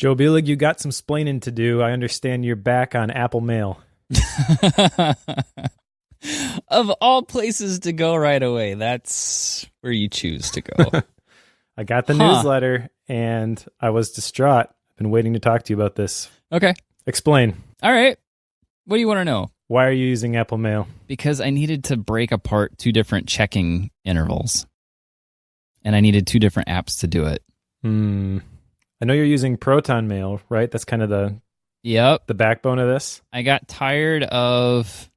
Joe Bielig, you got some splaining to do. I understand you're back on Apple Mail. Of all places to go right away, that's where you choose to go. I got the newsletter, and I was distraught. I've been waiting to talk to you about this. Okay. Explain. All right. What do you want to know? Why are you using Apple Mail? Because I needed to break apart two different checking intervals. And I needed two different apps to do it. I know you're using Proton Mail, right? That's kind of the backbone of this. I got tired of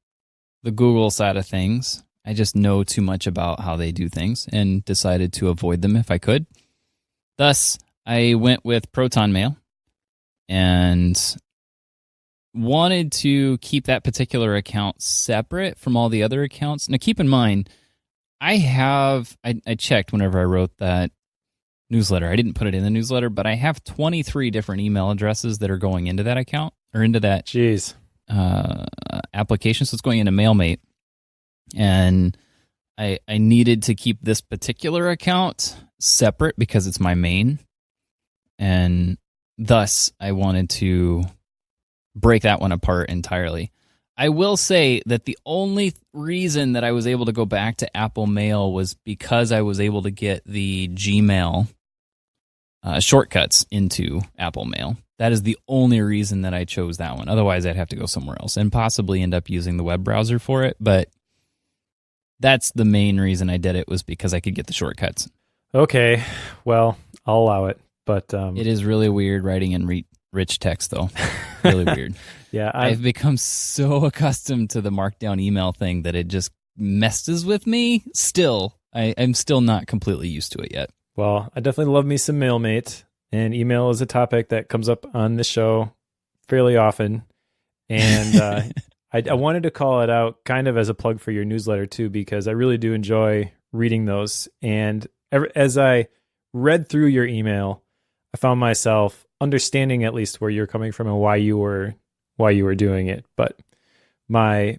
the Google side of things. I just know too much about how they do things and decided to avoid them if I could. Thus, I went with Proton Mail and wanted to keep that particular account separate from all the other accounts. Now, keep in mind, I checked whenever I wrote that newsletter. I didn't put it in the newsletter, but I have 23 different email addresses that are going into that account or into that application. So it's going into MailMate. And I needed to keep this particular account separate because it's my main. And thus, I wanted to break that one apart entirely. I will say that the only reason that I was able to go back to Apple Mail was because I was able to get the Gmail shortcuts into Apple Mail. That is the only reason that I chose that one. Otherwise, I'd have to go somewhere else and possibly end up using the web browser for it. But that's the main reason I did it, was because I could get the shortcuts. Okay, well, I'll allow it. But it is really weird writing in rich text, though. Really weird. Yeah, I've become so accustomed to the markdown email thing that it just messes with me. Still, I'm still not completely used to it yet. Well, I definitely love me some MailMate, and email is a topic that comes up on the show fairly often. And I wanted to call it out kind of as a plug for your newsletter too, because I really do enjoy reading those. And as I read through your email, I found myself understanding at least where you're coming from and why you were doing it. But my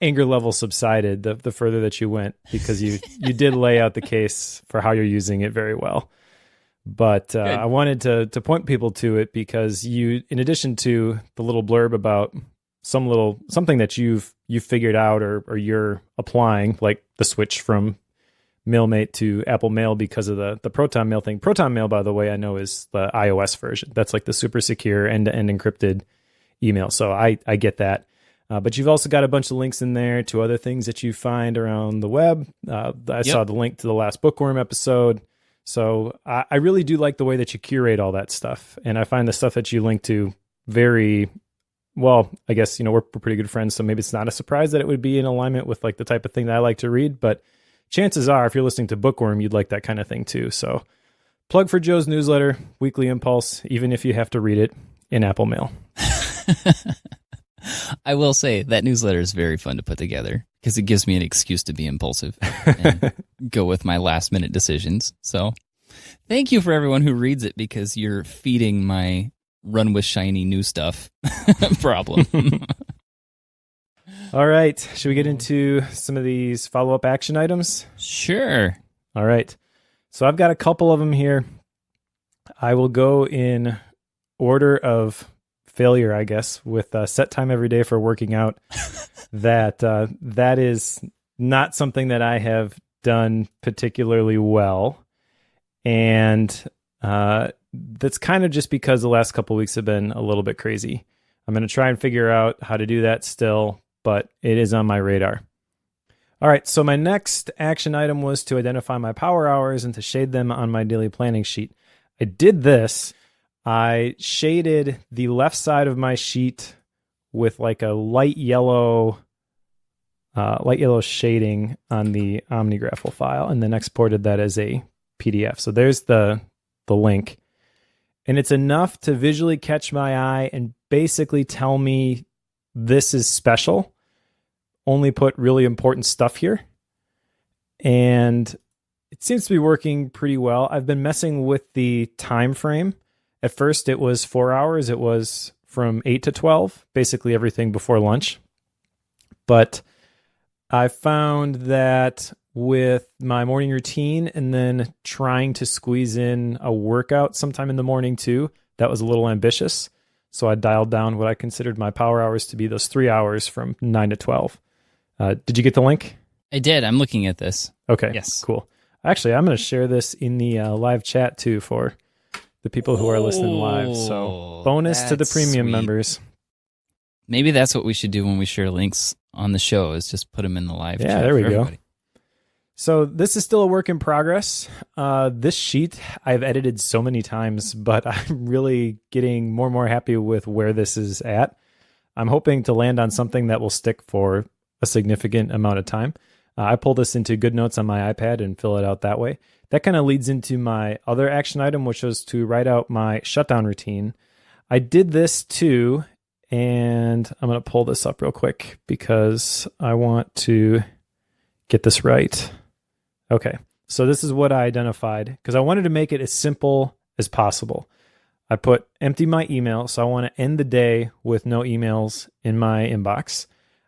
anger level subsided the further that you went, because you did lay out the case for how you're using it very well. But I wanted to point people to it because you, in addition to the little blurb about something that you've figured out or you're applying, like the switch from MailMate to Apple Mail because of the Proton Mail thing. Proton Mail, by the way, I know is the iOS version. That's like the super secure end-to-end encrypted email. So I get that. But you've also got a bunch of links in there to other things that you find around the web. I saw the link to the last Bookworm episode. So I really do like the way that you curate all that stuff. And I find the stuff that you link to very well. I guess, we're pretty good friends, so maybe it's not a surprise that it would be in alignment with like the type of thing that I like to read. But chances are, if you're listening to Bookworm, you'd like that kind of thing too. So plug for Joe's newsletter, Weekly Impulse, even if you have to read it in Apple Mail. I will say that newsletter is very fun to put together because it gives me an excuse to be impulsive and go with my last minute decisions. So thank you for everyone who reads it, because you're feeding my run with shiny new stuff problem. All right. Should we get into some of these follow-up action items? Sure. All right. So I've got a couple of them here. I will go in order of failure, I guess, with set time every day for working out. That is not something that I have done particularly well. And that's kind of just because the last couple of weeks have been a little bit crazy. I'm going to try and figure out how to do that still, but it is on my radar. All right, so my next action item was to identify my power hours and to shade them on my daily planning sheet. I did this. I shaded the left side of my sheet with like a light yellow shading on the OmniGraffle file, and then exported that as a PDF. So there's the link. And it's enough to visually catch my eye and basically tell me this is special. Only put really important stuff here. And it seems to be working pretty well. I've been messing with the time frame. At first, it was 4 hours. It was from 8 to 12, basically everything before lunch. But I found that with my morning routine and then trying to squeeze in a workout sometime in the morning too, That was a little ambitious. So I dialed down what I considered my power hours to be those 3 hours from 9 to 12. Did you get the link? I did. I'm looking at this. Okay. Yes. Cool. Actually, I'm going to share this in the live chat too for the people who are listening live. So bonus to the premium members. Maybe that's what we should do when we share links on the show, is just put them in the live chat. Yeah, there we go. Everybody. So this is still a work in progress. This sheet I've edited so many times, but I'm really getting more and more happy with where this is at. I'm hoping to land on something that will stick for a significant amount of time. I pull this into GoodNotes on my iPad and fill it out that way. That kind of leads into my other action item, which was to write out my shutdown routine. I did this too, and I'm going to pull this up real quick because I want to get this right. Okay, so this is what I identified because I wanted to make it as simple as possible. I put empty my email, so I want to end the day with no emails in my inbox.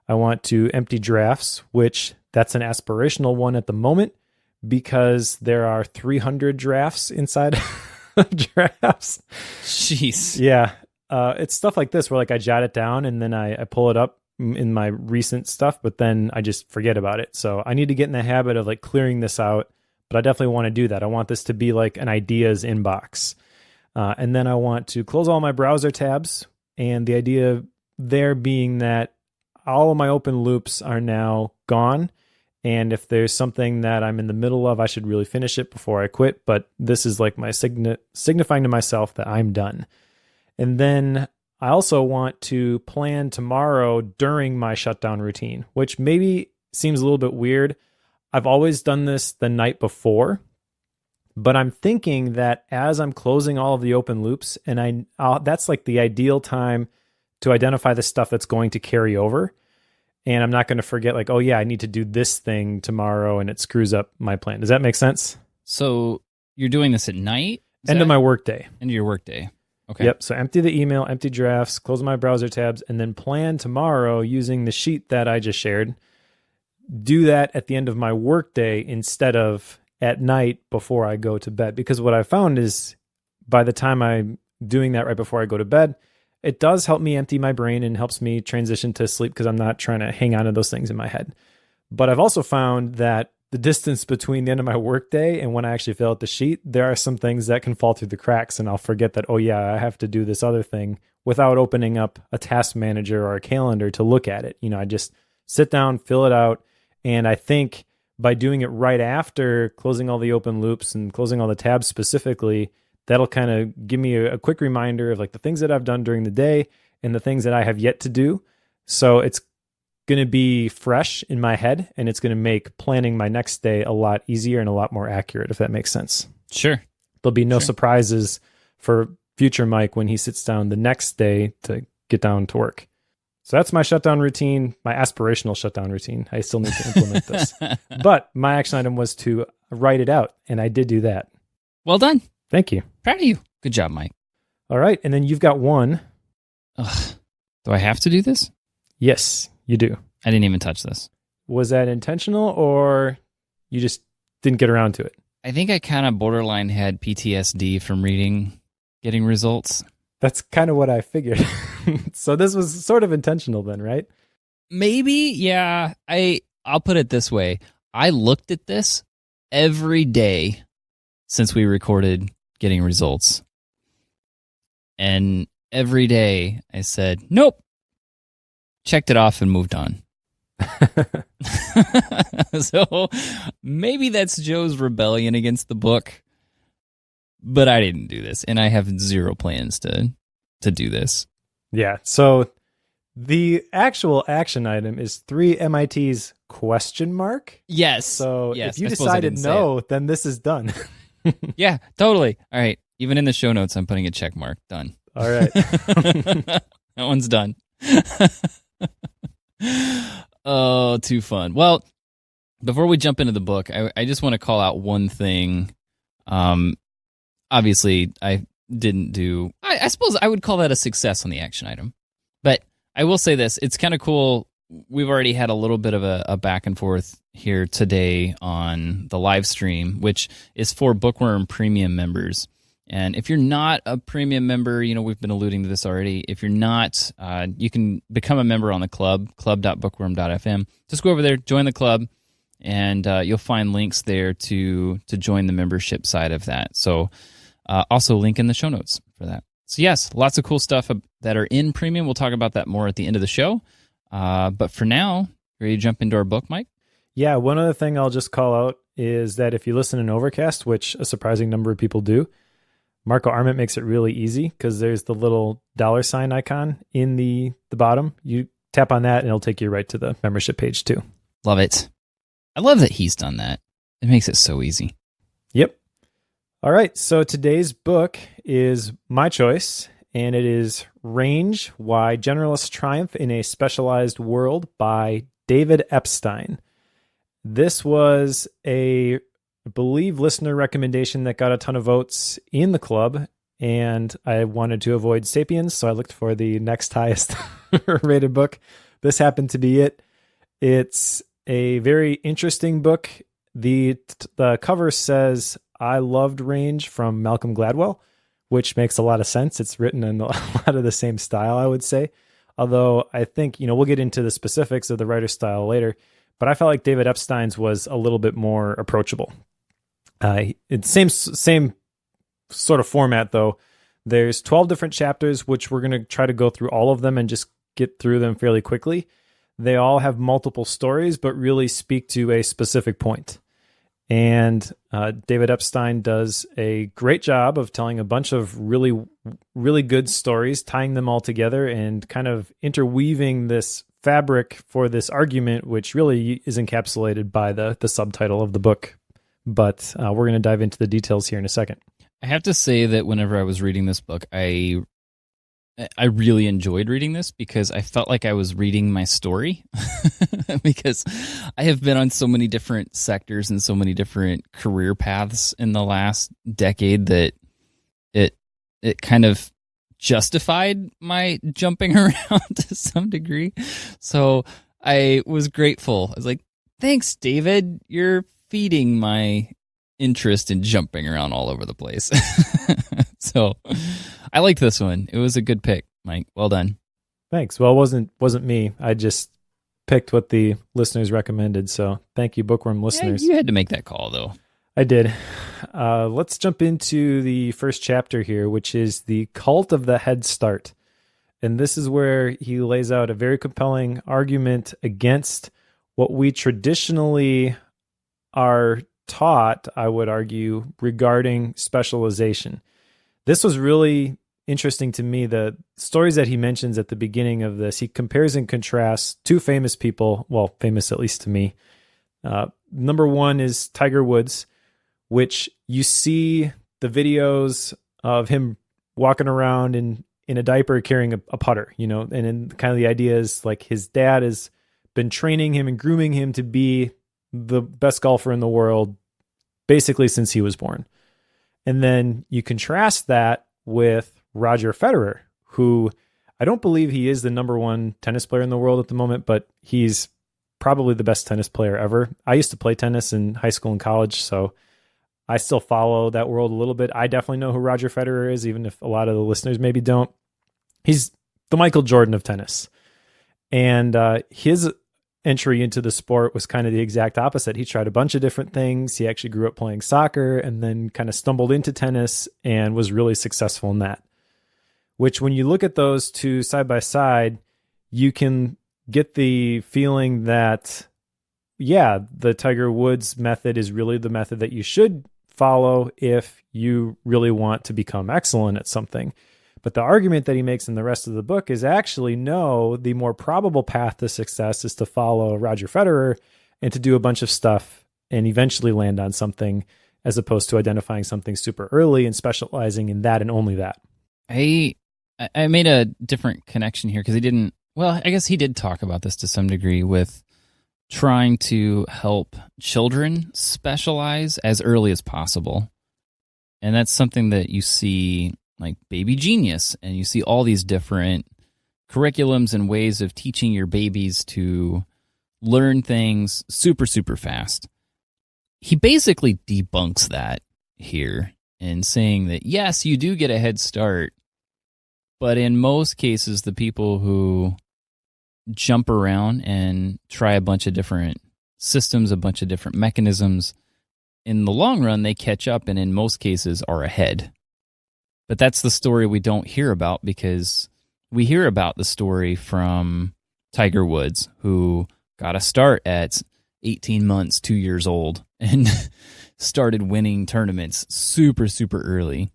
I want to empty drafts, which that's an aspirational one at the moment because there are 300 drafts inside of drafts. Jeez. Yeah, it's stuff like this where like I jot it down and then I pull it up in my recent stuff, but then I just forget about it. So I need to get in the habit of like clearing this out, but I definitely want to do that. I want this to be like an ideas inbox. And then I want to close all my browser tabs. And the idea there being that all of my open loops are now gone. And if there's something that I'm in the middle of, I should really finish it before I quit. But this is like my signifying to myself that I'm done. And then I also want to plan tomorrow during my shutdown routine, which maybe seems a little bit weird. I've always done this the night before, but I'm thinking that as I'm closing all of the open loops, and that's like the ideal time to identify the stuff that's going to carry over. And I'm not going to forget like, oh yeah, I need to do this thing tomorrow and it screws up my plan. Does that make sense? So you're doing this at night? End of my workday. End of your workday. Okay. Yep. So empty the email, empty drafts, close my browser tabs, and then plan tomorrow using the sheet that I just shared. Do that at the end of my workday instead of at night before I go to bed. Because what I found is by the time I'm doing that right before I go to bed, it does help me empty my brain and helps me transition to sleep because I'm not trying to hang on to those things in my head. But I've also found that the distance between the end of my workday and when I actually fill out the sheet, there are some things that can fall through the cracks and I'll forget that, oh yeah, I have to do this other thing without opening up a task manager or a calendar to look at it. I just sit down, fill it out. And I think by doing it right after closing all the open loops and closing all the tabs specifically, that'll kind of give me a quick reminder of like the things that I've done during the day and the things that I have yet to do. So it's going to be fresh in my head and it's going to make planning my next day a lot easier and a lot more accurate, if that makes sense. Sure. There'll be no surprises for future Mike when he sits down the next day to get down to work. So that's my shutdown routine, my aspirational shutdown routine. I still need to implement this. But my action item was to write it out, and I did do that. Well done. Thank you. Proud of you. Good job, Mike. All right, and then you've got one. Ugh. Do I have to do this? Yes, you do. I didn't even touch this. Was that intentional, or you just didn't get around to it? I think I kind of borderline had PTSD from getting results. That's kind of what I figured. So this was sort of intentional then, right? Maybe, yeah. I'll put it this way. I looked at this every day since we recorded getting results. And every day I said, nope. Checked it off and moved on. So maybe that's Joe's rebellion against the book. But I didn't do this, and I have zero plans to do this. Yeah, so the actual action item is 3 MIT's question mark. Yes. So yes, if you decided no, then this is done. Yeah, totally. All right. Even in the show notes, I'm putting a check mark. Done. All right. That one's done. Oh, too fun. Well, before we jump into the book, I just want to call out one thing. Obviously, I didn't do... I suppose I would call that a success on the action item. But I will say this. It's kind of cool. We've already had a little bit of a back and forth here today on the live stream, which is for Bookworm Premium members. And if you're not a premium member, we've been alluding to this already. If you're not, you can become a member on the club, club.bookworm.fm. Just go over there, join the club, and you'll find links there to join the membership side of that. So also link in the show notes for that. So yes, lots of cool stuff that are in premium. We'll talk about that more at the end of the show. But for now, ready to jump into our book, Mike? Yeah, one other thing I'll just call out is that if you listen in Overcast, which a surprising number of people do, Marco Arment makes it really easy because there's the little $ icon in the bottom. You tap on that and it'll take you right to the membership page too. Love it. I love that he's done that. It makes it so easy. Yep. All right. So today's book is my choice, and it is Range: Why Generalists Triumph in a Specialized World by David Epstein. This was I believe, listener recommendation that got a ton of votes in the club, and I wanted to avoid Sapiens, so I looked for the next highest rated book. This happened to be it. It's a very interesting book. The cover says, "I loved Range" from Malcolm Gladwell, which makes a lot of sense. It's written in a lot of the same style, I would say. Although I think, we'll get into the specifics of the writer's style later, but I felt like David Epstein's was a little bit more approachable. It's same sort of format, though. There's 12 different chapters, which we're going to try to go through all of them and just get through them fairly quickly. They all have multiple stories, but really speak to a specific point. And David Epstein does a great job of telling a bunch of really, really good stories, tying them all together and kind of interweaving this fabric for this argument, which really is encapsulated by the subtitle of the book. But we're going to dive into the details here in a second. I have to say that whenever I was reading this book, I really enjoyed reading this because I felt like I was reading my story because I have been on so many different sectors and so many different career paths in the last decade that it kind of justified my jumping around to some degree. So I was grateful. I was like, thanks, David. You're feeding my interest in jumping around all over the place. So I liked this one. It was a good pick, Mike. Well done. Thanks. Well, it wasn't me. I just picked what the listeners recommended. So thank you, Bookworm listeners. Yeah, you had to make that call, though. I did. Let's jump into the first chapter here, which is The Cult of the Head Start. And this is where he lays out a very compelling argument against what we traditionally are taught, I would argue, regarding specialization. This was really interesting to me. The stories that he mentions at the beginning of this, he compares and contrasts two famous people, well, famous at least to me. Number one is Tiger Woods, which you see the videos of him walking around in a diaper carrying a putter, and then kind of the idea is like his dad has been training him and grooming him to be the best golfer in the world basically since he was born. And then you contrast that with Roger Federer, who I don't believe he is the number one tennis player in the world at the moment, but he's probably the best tennis player ever. I used to play tennis in high school and college, so I still follow that world a little bit. I definitely know who Roger Federer is, even if a lot of the listeners maybe don't. He's the Michael Jordan of tennis. And his entry into the sport was kind of the exact opposite. He tried a bunch of different things. He actually grew up playing soccer and then kind of stumbled into tennis and was really successful in that. Which, when you look at those two side by side, you can get the feeling that, yeah, the Tiger Woods method is really the method that you should follow if you really want to become excellent at something. But the argument that he makes in the rest of the book is actually, no, the more probable path to success is to follow Roger Federer and to do a bunch of stuff and eventually land on something, as opposed to identifying something super early and specializing in that and only that. I made a different connection here because I guess he did talk about this to some degree with trying to help children specialize as early as possible. And that's something that you see like Baby Genius, and you see all these different curriculums and ways of teaching your babies to learn things super, super fast. He basically debunks that here in saying that, yes, you do get a head start, but in most cases, the people who jump around and try a bunch of different systems, a bunch of different mechanisms, in the long run, they catch up and in most cases are ahead. But that's the story we don't hear about, because we hear about the story from Tiger Woods, who got a start at 18 months, 2 years old, and started winning tournaments super, super early.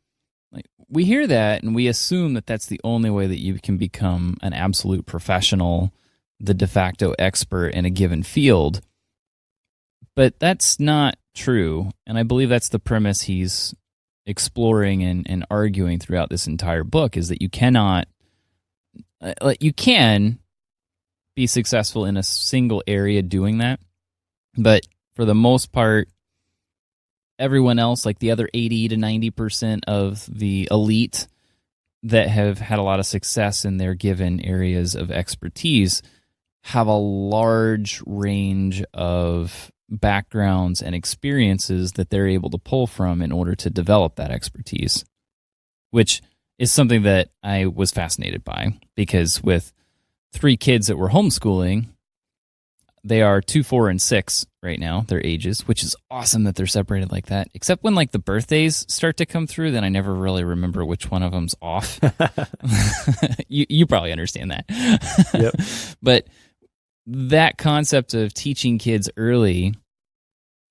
Like, we hear that and we assume that that's the only way that you can become an absolute professional, the de facto expert in a given field. But that's not true, and I believe that's the premise he's exploring and arguing throughout this entire book, is that you cannot, you can be successful in a single area doing that, but for the most part, everyone else, like the other 80 to 90% of the elite that have had a lot of success in their given areas of expertise, have a large range of backgrounds and experiences that they're able to pull from in order to develop that expertise, which is something that I was fascinated by, because with 3 kids that we're homeschooling, they are 2, 4, and 6 right now, their ages, which is awesome that they're separated like that, except when like the birthdays start to come through, then I never really remember which one of them's off. You probably understand that. Yep. But that concept of teaching kids early,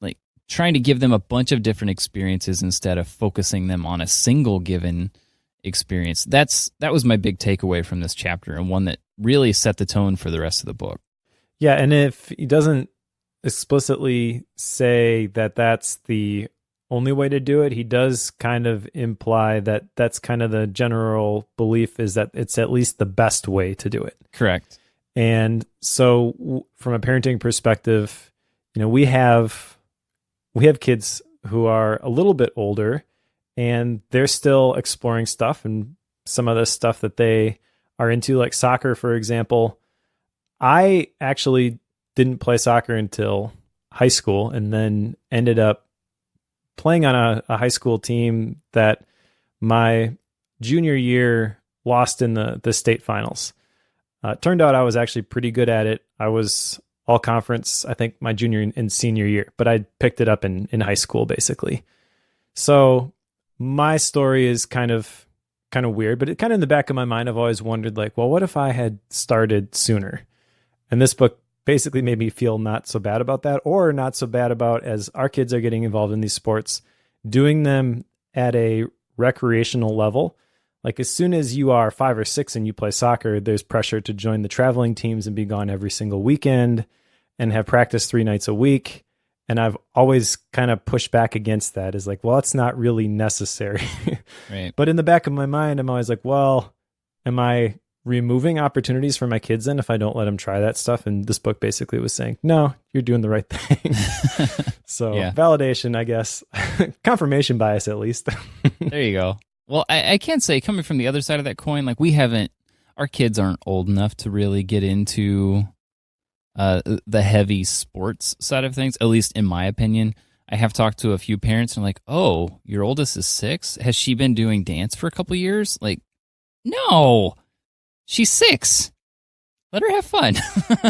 like trying to give them a bunch of different experiences instead of focusing them on a single given experience, that was my big takeaway from this chapter, and one that really set the tone for the rest of the book. Yeah, and if he doesn't explicitly say that that's the only way to do it, he does kind of imply that that's kind of the general belief, is that it's at least the best way to do it. Correct. And so from a parenting perspective, we have kids who are a little bit older, and they're still exploring stuff, and some of the stuff that they are into, like soccer, for example. I actually didn't play soccer until high school, and then ended up playing on a high school team that my junior year lost in the state finals. It turned out I was actually pretty good at it. I was all conference, I think, my junior and senior year, but I picked it up in high school, basically. So my story is kind of weird, but it kind of in the back of my mind, I've always wondered, like, well, what if I had started sooner? And this book basically made me feel not so bad about that, or not so bad about, as our kids are getting involved in these sports, doing them at a recreational level. Like, as soon as you are 5 or 6 and you play soccer, there's pressure to join the traveling teams and be gone every single weekend and have practice 3 nights a week. And I've always kind of pushed back against that, is like, well, it's not really necessary. Right. But in the back of my mind, I'm always like, well, am I removing opportunities for my kids then if I don't let them try that stuff? And this book basically was saying, no, you're doing the right thing. So yeah. Validation, I guess. Confirmation bias, at least. There you go. Well, I can say, coming from the other side of that coin, like, our kids aren't old enough to really get into the heavy sports side of things, at least in my opinion. I have talked to a few parents and like, oh, your oldest is 6? Has she been doing dance for a couple of years? Like, no, she's 6. Let her have fun.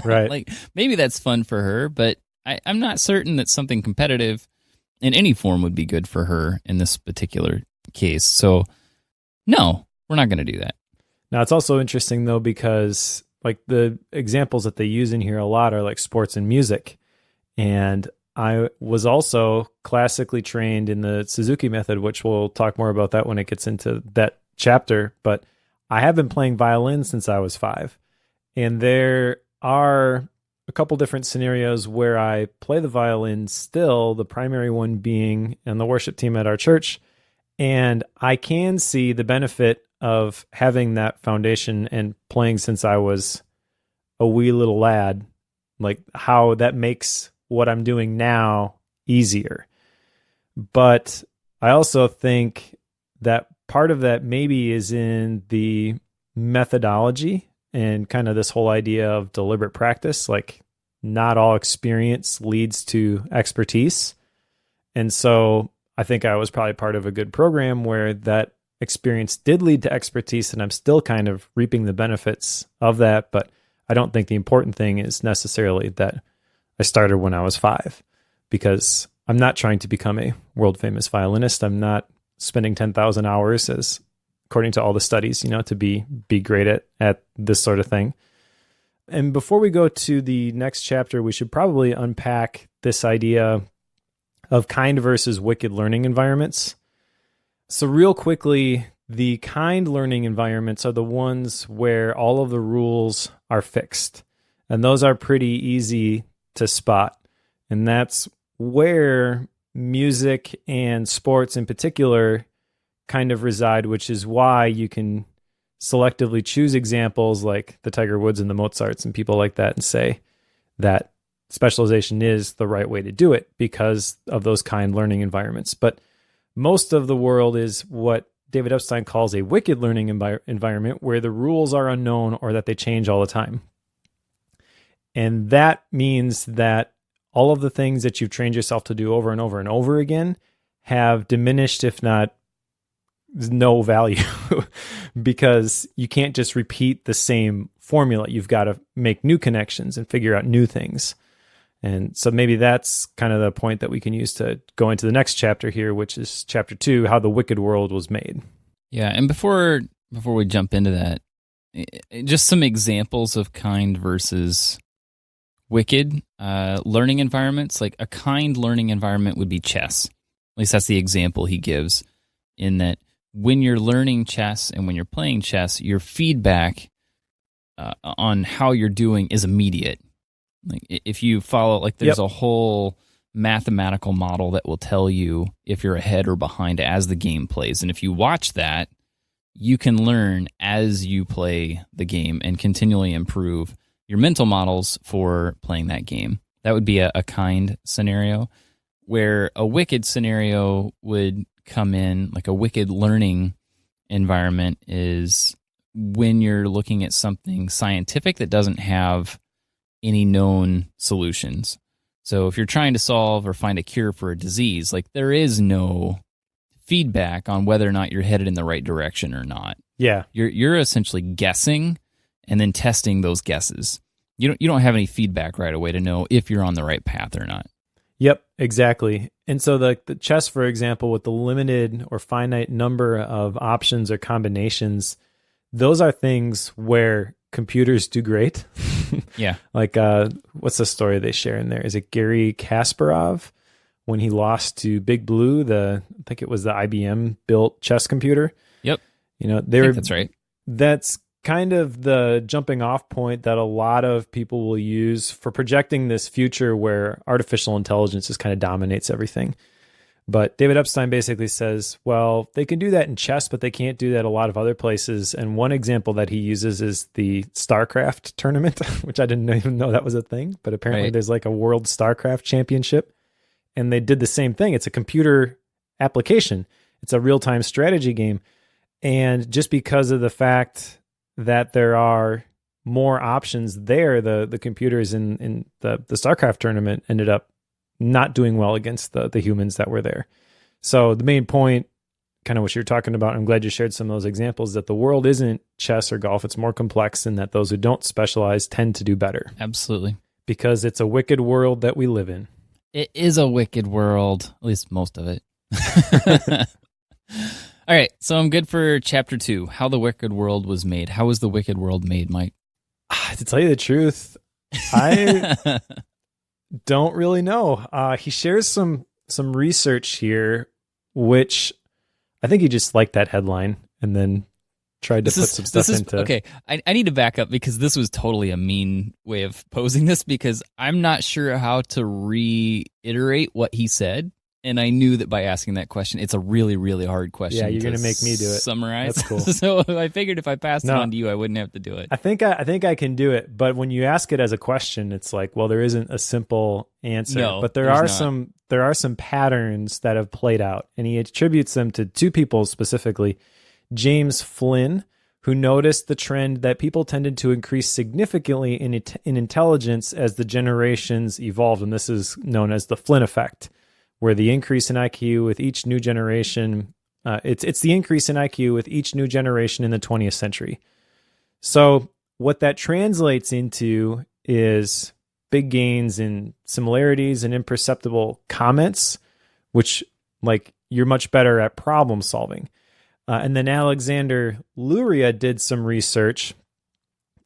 Right. Like, maybe that's fun for her, but I'm not certain that something competitive in any form would be good for her in this particular case. So no, we're not going to do that. Now, it's also interesting though, because like the examples that they use in here a lot are like sports and music. And I was also classically trained in the Suzuki method, which we'll talk more about that when it gets into that chapter. But I have been playing violin since I was 5. And there are a couple different scenarios where I play the violin still, the primary one being in the worship team at our church. And I can see the benefit of having that foundation and playing since I was a wee little lad, like how that makes what I'm doing now easier. But I also think that part of that maybe is in the methodology and kind of this whole idea of deliberate practice. Like, not all experience leads to expertise. And so I think I was probably part of a good program where that experience did lead to expertise, and I'm still kind of reaping the benefits of that. But I don't think the important thing is necessarily that I started when I was 5, because I'm not trying to become a world famous violinist. I'm not spending 10,000 hours, as according to all the studies, to be great at this sort of thing. And before we go to the next chapter, we should probably unpack this idea of kind versus wicked learning environments. So real quickly, the kind learning environments are the ones where all of the rules are fixed. And those are pretty easy to spot. And that's where music and sports in particular kind of reside, which is why you can selectively choose examples like the Tiger Woods and the Mozarts and people like that and say that specialization is the right way to do it because of those kind learning environments. But most of the world is what David Epstein calls a wicked learning environment, where the rules are unknown or that they change all the time. And that means that all of the things that you've trained yourself to do over and over and over again have diminished, if not no value, because you can't just repeat the same formula. You've got to make new connections and figure out new things. And so maybe that's kind of the point that we can use to go into the next chapter here, which is chapter 2, how the wicked world was made. Yeah, and before we jump into that, just some examples of kind versus wicked learning environments. Like a kind learning environment would be chess. At least that's the example he gives, in that when you're learning chess and when you're playing chess, your feedback on how you're doing is immediate. Like if you follow, like there's a whole mathematical model that will tell you if you're ahead or behind as the game plays. And if you watch that, you can learn as you play the game and continually improve your mental models for playing that game. That would be a kind scenario. Where a wicked scenario would come in, like a wicked learning environment, is when you're looking at something scientific that doesn't have any known solutions. So if you're trying to solve or find a cure for a disease, like there is no feedback on whether or not you're headed in the right direction or not. Yeah. You're essentially guessing and then testing those guesses. You don't have any feedback right away to know if you're on the right path or not. Yep, exactly. And so the chess, for example, with the limited or finite number of options or combinations, those are things where computers do great. Yeah. Like, what's the story they share in there? Is it Gary Kasparov when he lost to Big Blue, I think it was the IBM built chess computer? Yep. I think that's right. That's kind of the jumping off point that a lot of people will use for projecting this future where artificial intelligence just kind of dominates everything. But David Epstein basically says, well, they can do that in chess, but they can't do that a lot of other places. And one example that he uses is the StarCraft tournament, which I didn't even know that was a thing. But apparently there's like a world StarCraft championship. And they did the same thing. It's a computer application. It's a real-time strategy game. And just because of the fact that there are more options there, the computers in the StarCraft tournament ended up not doing well against the humans that were there. So the main point, kind of what you're talking about, I'm glad you shared some of those examples, that the world isn't chess or golf. It's more complex, and that those who don't specialize tend to do better. Absolutely. Because it's a wicked world that we live in. It is a wicked world, at least most of it. All right, so I'm good for chapter 2, how the wicked world was made. How was the wicked world made, Mike? To tell you the truth, I don't really know. He shares some research here, which I think he just liked that headline and then tried to put some stuff into. Okay, I need to back up because this was totally a mean way of posing this, because I'm not sure how to reiterate what he said. And I knew that by asking that question, it's a really, really hard question. Yeah, you're going to make me do it. Summarize. That's cool. So I figured if I passed it on to you, I wouldn't have to do it. I think I can do it, but when you ask it as a question, it's like, well, there isn't a simple answer. No, but there are some patterns that have played out, and he attributes them to two people specifically. James Flynn, who noticed the trend that people tended to increase significantly in intelligence as the generations evolved, and this is known as the Flynn effect, where the increase in IQ with each new generation, it's the increase in IQ with each new generation in the 20th century. So what that translates into is big gains in similarities and imperceptible comments, which like you're much better at problem solving. And then Alexander Luria did some research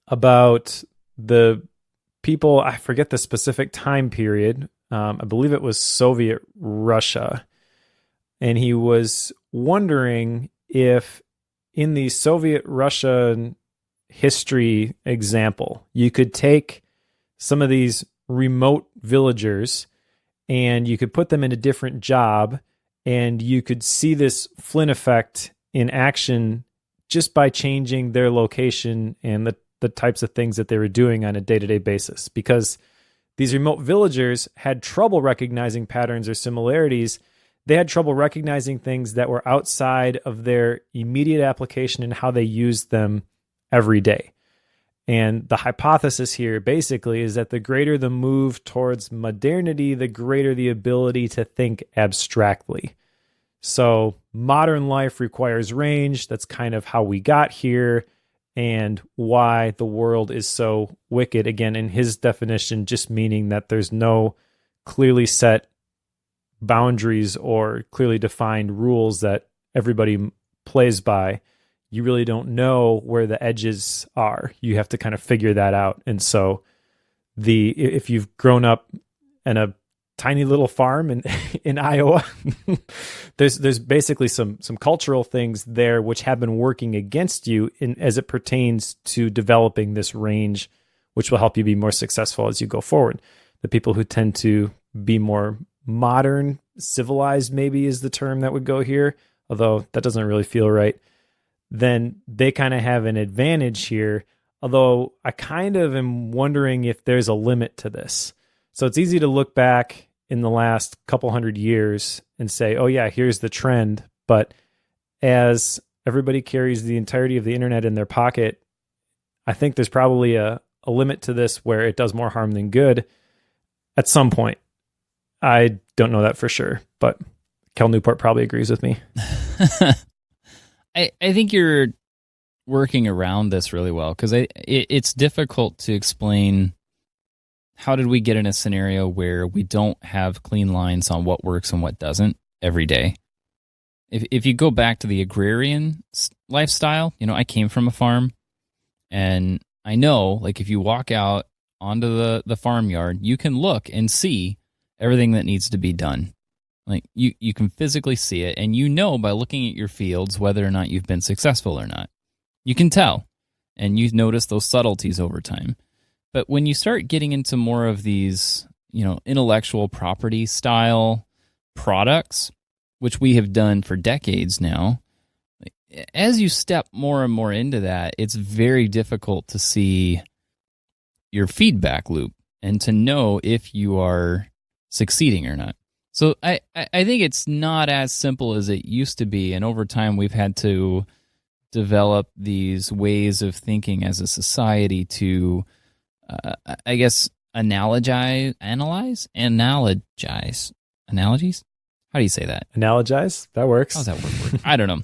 about the people, I forget the specific time period. I believe it was Soviet Russia. And he was wondering if in the Soviet Russia history example, you could take some of these remote villagers and you could put them in a different job and you could see this Flynn effect in action just by changing their location and the types of things that they were doing on a day-to-day basis. Because these remote villagers had trouble recognizing patterns or similarities. They had trouble recognizing things that were outside of their immediate application and how they used them every day. And the hypothesis here basically is that the greater the move towards modernity, the greater the ability to think abstractly. So modern life requires range. That's kind of how we got here and why the world is so wicked. Again, in his definition, just meaning that there's no clearly set boundaries or clearly defined rules that everybody plays by. You really don't know where the edges are. You have to kind of figure that out. And so if you've grown up in a tiny little farm in Iowa, there's basically some cultural things there which have been working against you as it pertains to developing this range, which will help you be more successful as you go forward. The people who tend to be more modern, civilized maybe is the term that would go here, although that doesn't really feel right, then they kind of have an advantage here. Although I kind of am wondering if there's a limit to this. So it's easy to look back in the last couple hundred years and say, oh yeah, here's the trend. But as everybody carries the entirety of the internet in their pocket, I think there's probably a limit to this where it does more harm than good at some point. I don't know that for sure, but Kel Newport probably agrees with me. I think you're working around this really well because it's difficult to explain how did we get in a scenario where we don't have clean lines on what works and what doesn't every day. If you go back to the agrarian lifestyle, I came from a farm, and I know, like, if you walk out onto the farmyard, you can look and see everything that needs to be done. Like, you can physically see it, and by looking at your fields whether or not you've been successful or not. You can tell, and you notice those subtleties over time. But when you start getting into more of these, intellectual property style products, which we have done for decades now, as you step more and more into that, it's very difficult to see your feedback loop and to know if you are succeeding or not. So I think it's not as simple as it used to be, and over time we've had to develop these ways of thinking as a society to, I guess, analogize. Analogies? How do you say that? Analogize? That works. How's that word work? I don't know.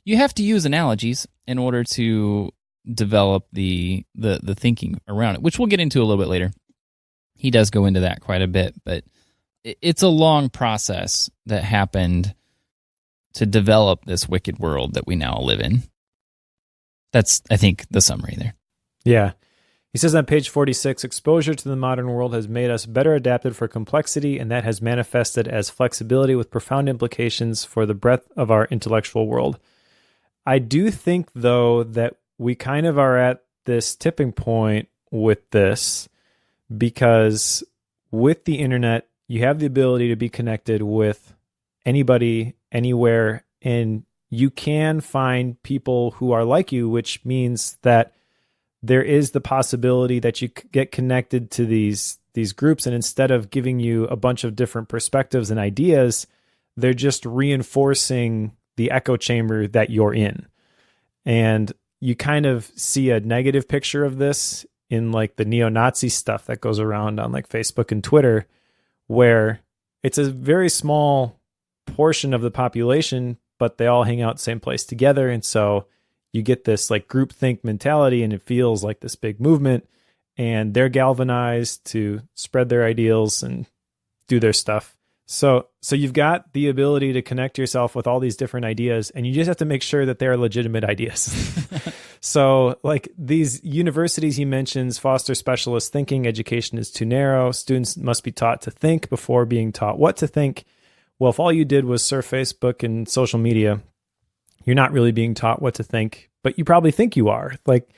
You have to use analogies in order to develop the thinking around it, which we'll get into a little bit later. He does go into that quite a bit, but it's a long process that happened to develop this wicked world that we now live in. That's, I think, the summary there. Yeah. He says on page 46, exposure to the modern world has made us better adapted for complexity, and that has manifested as flexibility with profound implications for the breadth of our intellectual world. I do think, though, that we kind of are at this tipping point with this, because with the internet, you have the ability to be connected with anybody, anywhere, and you can find people who are like you, which means that there is the possibility that you get connected to these groups, and instead of giving you a bunch of different perspectives and ideas, they're just reinforcing the echo chamber that you're in. And you kind of see a negative picture of this in like the neo-Nazi stuff that goes around on like Facebook and Twitter, where it's a very small portion of the population, but they all hang out same place together. And so you get this like groupthink mentality, and it feels like this big movement, and they're galvanized to spread their ideals and do their stuff. So you've got the ability to connect yourself with all these different ideas, and you just have to make sure that they're legitimate ideas. So like these universities he mentions foster specialist thinking. Education is too narrow. Students must be taught to think before being taught what to think. Well, if all you did was surf Facebook and social media, you're not really being taught what to think, but you probably think you are. Like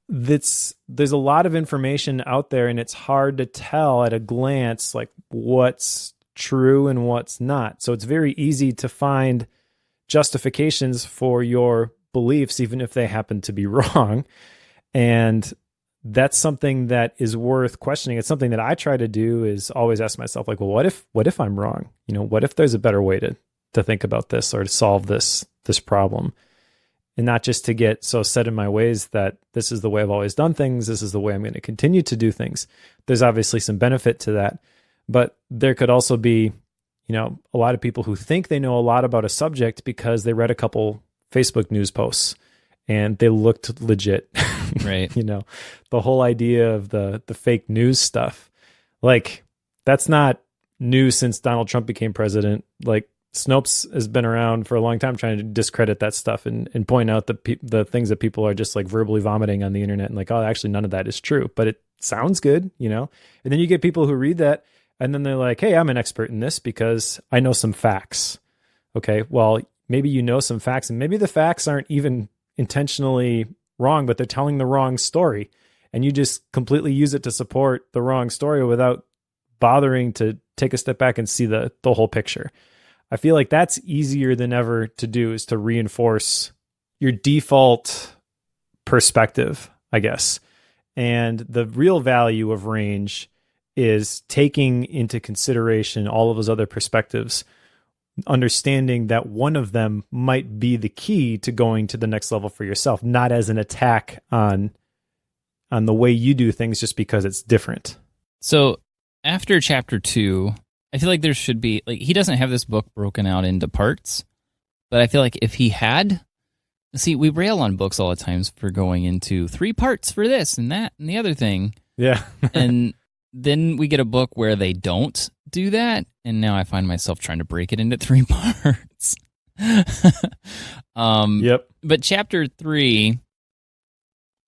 there's a lot of information out there, and it's hard to tell at a glance like what's true and what's not. So it's very easy to find justifications for your beliefs, even if they happen to be wrong. And that's something that is worth questioning. It's something that I try to do, is always ask myself, like, well, what if I'm wrong? You know, what if there's a better way to think about this or to solve this problem? And not just to get so set in my ways that this is the way I've always done things, this is the way I'm going to continue to do things. There's obviously some benefit to that, but there could also be, you know, a lot of people who think they know a lot about a subject because they read a couple Facebook news posts and they looked legit. Right. You know, the whole idea of the fake news stuff, like that's not new since Donald Trump became president. Like Snopes has been around for a long time trying to discredit that stuff and point out the things that people are just like verbally vomiting on the internet and like, oh, actually none of that is true, but it sounds good, you know? And then you get people who read that and then they're like, hey, I'm an expert in this because I know some facts. Okay, well, maybe you know some facts, and maybe the facts aren't even intentionally wrong, but they're telling the wrong story. And you just completely use it to support the wrong story without bothering to take a step back and see the whole picture. I feel like that's easier than ever to do, is to reinforce your default perspective, I guess. And the real value of range is taking into consideration all of those other perspectives, understanding that one of them might be the key to going to the next level for yourself, not as an attack on the way you do things just because it's different. So after chapter 2, I feel like there should be, like, he doesn't have this book broken out into parts, but I feel like if he had, see, we rail on books all the times for going into 3 parts for this and that and the other thing. Yeah. And then we get a book where they don't do that, and now I find myself trying to break it into 3 parts. Yep. But chapter 3,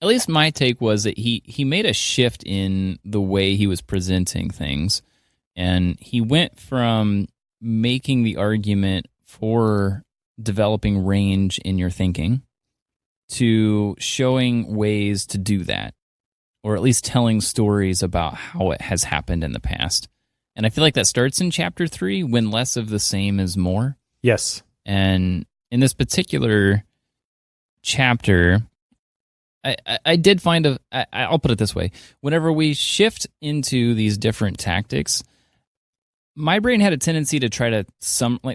at least my take was that he made a shift in the way he was presenting things, and he went from making the argument for developing range in your thinking to showing ways to do that, or at least telling stories about how it has happened in the past. And I feel like that starts in chapter 3, when less of the same is more. Yes. And in this particular chapter, I did find I'll put it this way. Whenever we shift into these different tactics, my brain had a tendency to try to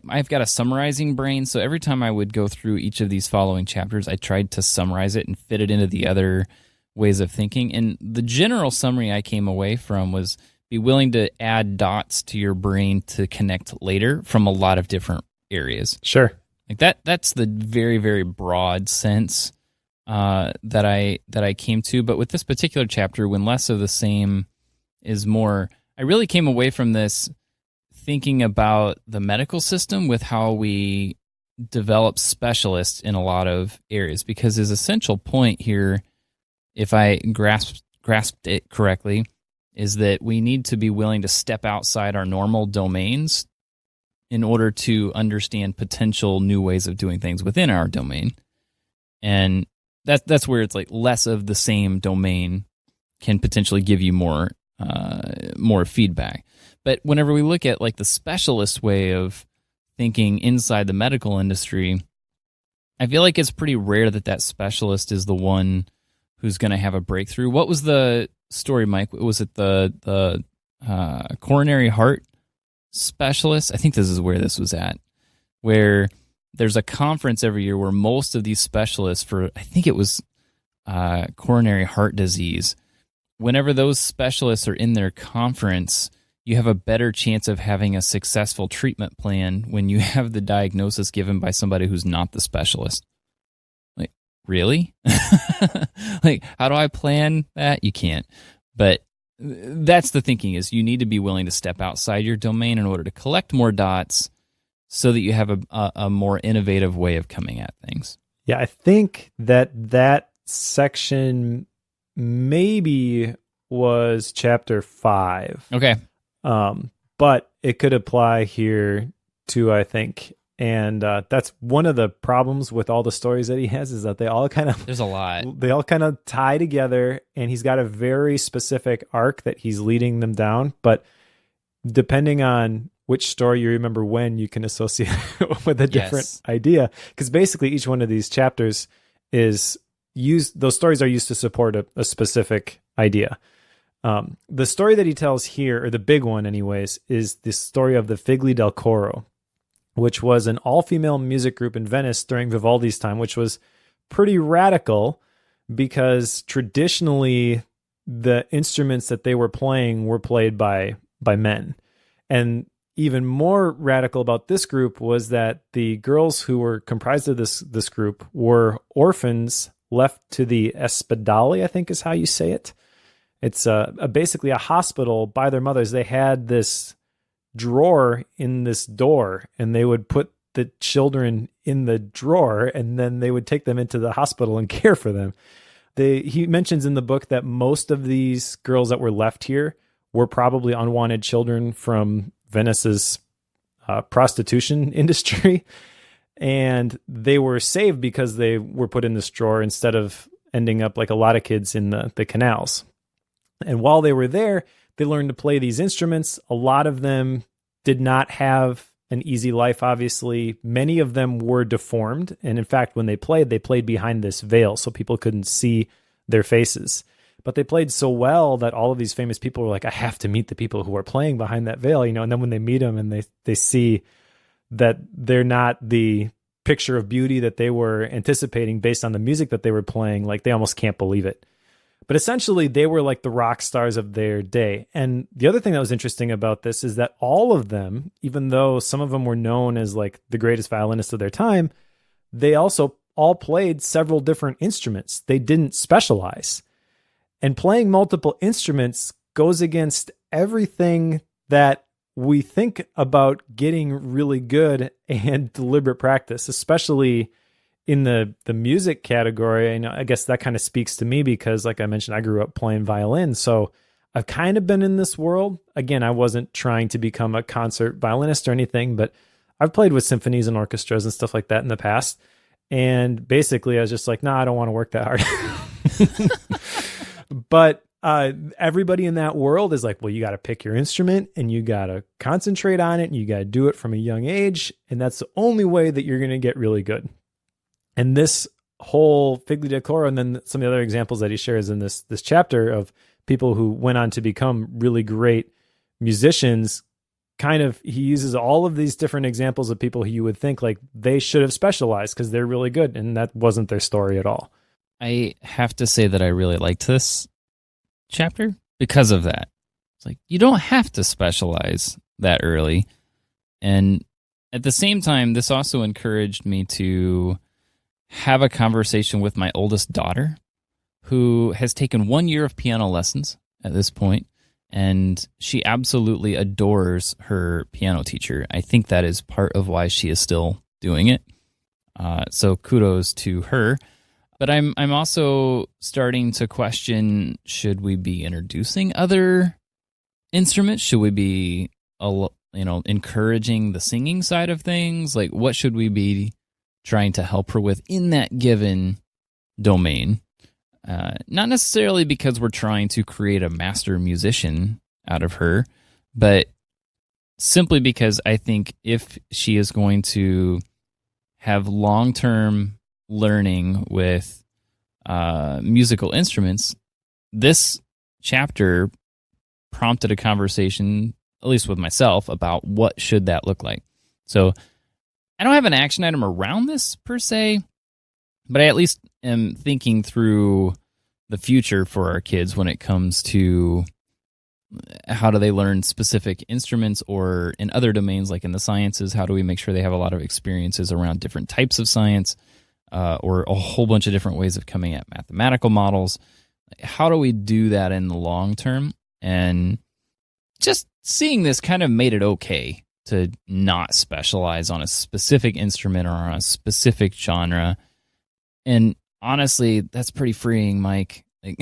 I've got a summarizing brain, so every time I would go through each of these following chapters, I tried to summarize it and fit it into the other ways of thinking. And the general summary I came away from was, be willing to add dots to your brain to connect later from a lot of different areas. Sure. Like that's the very, very broad sense that I came to. But with this particular chapter, when less of the same is more, I really came away from this thinking about the medical system with how we develop specialists in a lot of areas. Because his essential point here, if I grasped it correctly, is that we need to be willing to step outside our normal domains in order to understand potential new ways of doing things within our domain. And that's where it's like less of the same domain can potentially give you more feedback. But whenever we look at like the specialist way of thinking inside the medical industry, I feel like it's pretty rare that specialist is the one who's going to have a breakthrough. What was the story, Mike? Was it the coronary heart specialist? I think this is where this was at, where there's a conference every year where most of these specialists for, I think it was coronary heart disease, whenever those specialists are in their conference, you have a better chance of having a successful treatment plan when you have the diagnosis given by somebody who's not the specialist. Like, really? Like, how do I plan that? You can't. But that's the thinking, is you need to be willing to step outside your domain in order to collect more dots so that you have a more innovative way of coming at things. Yeah, I think that section maybe was chapter 5. Okay. But it could apply here too, I think. And that's one of the problems with all the stories that he has, is that they all kind of... There's a lot. They all kind of tie together, and he's got a very specific arc that he's leading them down. But depending on which story you remember when, you can associate with a different idea. Because basically each one of these chapters is used... Those stories are used to support a specific idea. The story that he tells here, or the big one anyways, is the story of the Figli del Coro, which was an all-female music group in Venice during Vivaldi's time, which was pretty radical because traditionally the instruments that they were played by men. And even more radical about this group was that the girls who were comprised of this group were orphans left to the ospedali, I think is how you say it. It's basically a hospital by their mothers. They had this drawer in this door, and they would put the children in the drawer, and then they would take them into the hospital and care for them. He mentions in the book that most of these girls that were left here were probably unwanted children from Venice's prostitution industry, and they were saved because they were put in this drawer instead of ending up like a lot of kids in the canals. And while they were there, they learned to play these instruments. A lot of them did not have an easy life, obviously. Many of them were deformed. And in fact, when they played behind this veil so people couldn't see their faces. But they played so well that all of these famous people were like, I have to meet the people who are playing behind that veil, and then when they meet them and they see that they're not the picture of beauty that they were anticipating based on the music that they were playing, like they almost can't believe it. But essentially, they were like the rock stars of their day. And the other thing that was interesting about this is that all of them, even though some of them were known as like the greatest violinists of their time, they also all played several different instruments. They didn't specialize. And playing multiple instruments goes against everything that we think about getting really good and deliberate practice, especially in the music category. I guess that kind of speaks to me because, like I mentioned, I grew up playing violin. So I've kind of been in this world. Again, I wasn't trying to become a concert violinist or anything, but I've played with symphonies and orchestras and stuff like that in the past. And basically, I was just like, I don't want to work that hard. But everybody in that world is like, well, you got to pick your instrument and you got to concentrate on it and you got to do it from a young age. And that's the only way that you're going to get really good. And this whole Figli del Coro, and then some of the other examples that he shares in this chapter of people who went on to become really great musicians, he uses all of these different examples of people who you would think like they should have specialized because they're really good, and that wasn't their story at all. I have to say that I really liked this chapter because of that. It's like, you don't have to specialize that early. And at the same time, this also encouraged me to have a conversation with my oldest daughter, who has taken 1 year of piano lessons at this point, and she absolutely adores her piano teacher. I think that is part of why she is still doing it. So kudos to her. But I'm also starting to question, should we be introducing other instruments? Should we be encouraging the singing side of things? Like, what should we be trying to help her with in that given domain? Not necessarily because we're trying to create a master musician out of her, but simply because I think if she is going to have long-term learning with musical instruments, this chapter prompted a conversation, at least with myself, about what should that look like. So I don't have an action item around this per se, but I at least am thinking through the future for our kids when it comes to how do they learn specific instruments, or in other domains like in the sciences, how do we make sure they have a lot of experiences around different types of science, or a whole bunch of different ways of coming at mathematical models? How do we do that in the long term? And just seeing this kind of made it okay to not specialize on a specific instrument or on a specific genre. And honestly, that's pretty freeing, Mike. Like,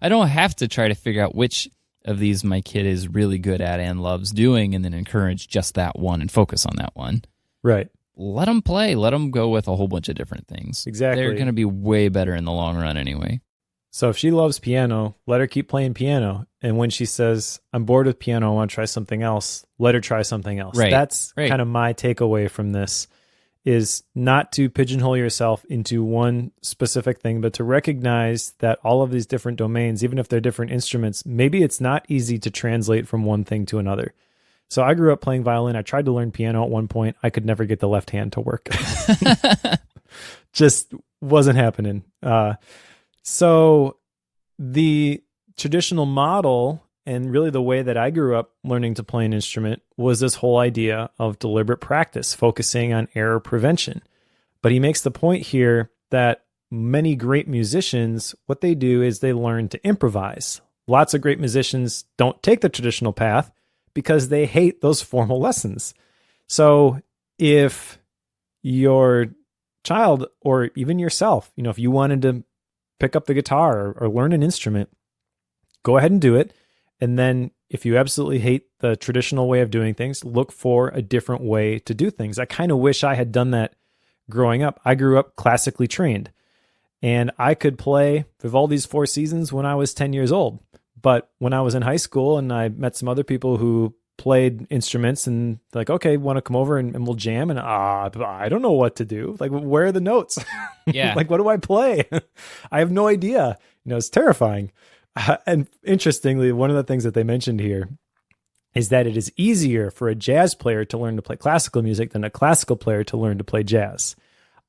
I don't have to try to figure out which of these my kid is really good at and loves doing, and then encourage just that one and focus on that one. Right. Let them play. Let them go with a whole bunch of different things. Exactly. They're going to be way better in the long run anyway. So if she loves piano, let her keep playing piano. And when she says, I'm bored with piano, I want to try something else, let her try something else. Right. That's kind of my takeaway from this, is not to pigeonhole yourself into one specific thing, but to recognize that all of these different domains, even if they're different instruments, maybe it's not easy to translate from one thing to another. So I grew up playing violin. I tried to learn piano at one point. I could never get the left hand to work. Just wasn't happening. So the traditional model, and really the way that I grew up learning to play an instrument, was this whole idea of deliberate practice, focusing on error prevention. But he makes the point here that many great musicians, what they do is they learn to improvise. Lots of great musicians don't take the traditional path because they hate those formal lessons. So if your child, or even yourself, if you wanted to pick up the guitar or learn an instrument, go ahead and do it. And then if you absolutely hate the traditional way of doing things, look for a different way to do things. I kind of wish I had done that growing up. I grew up classically trained, and I could play Vivaldi's Four Seasons when I was 10 years old. But when I was in high school and I met some other people who played instruments, and like, okay, want to come over and we'll jam, and I don't know what to do. Like, where are the notes? Yeah. Like, what do I play? I have no idea. It's terrifying. And interestingly, one of the things that they mentioned here is that it is easier for a jazz player to learn to play classical music than a classical player to learn to play jazz.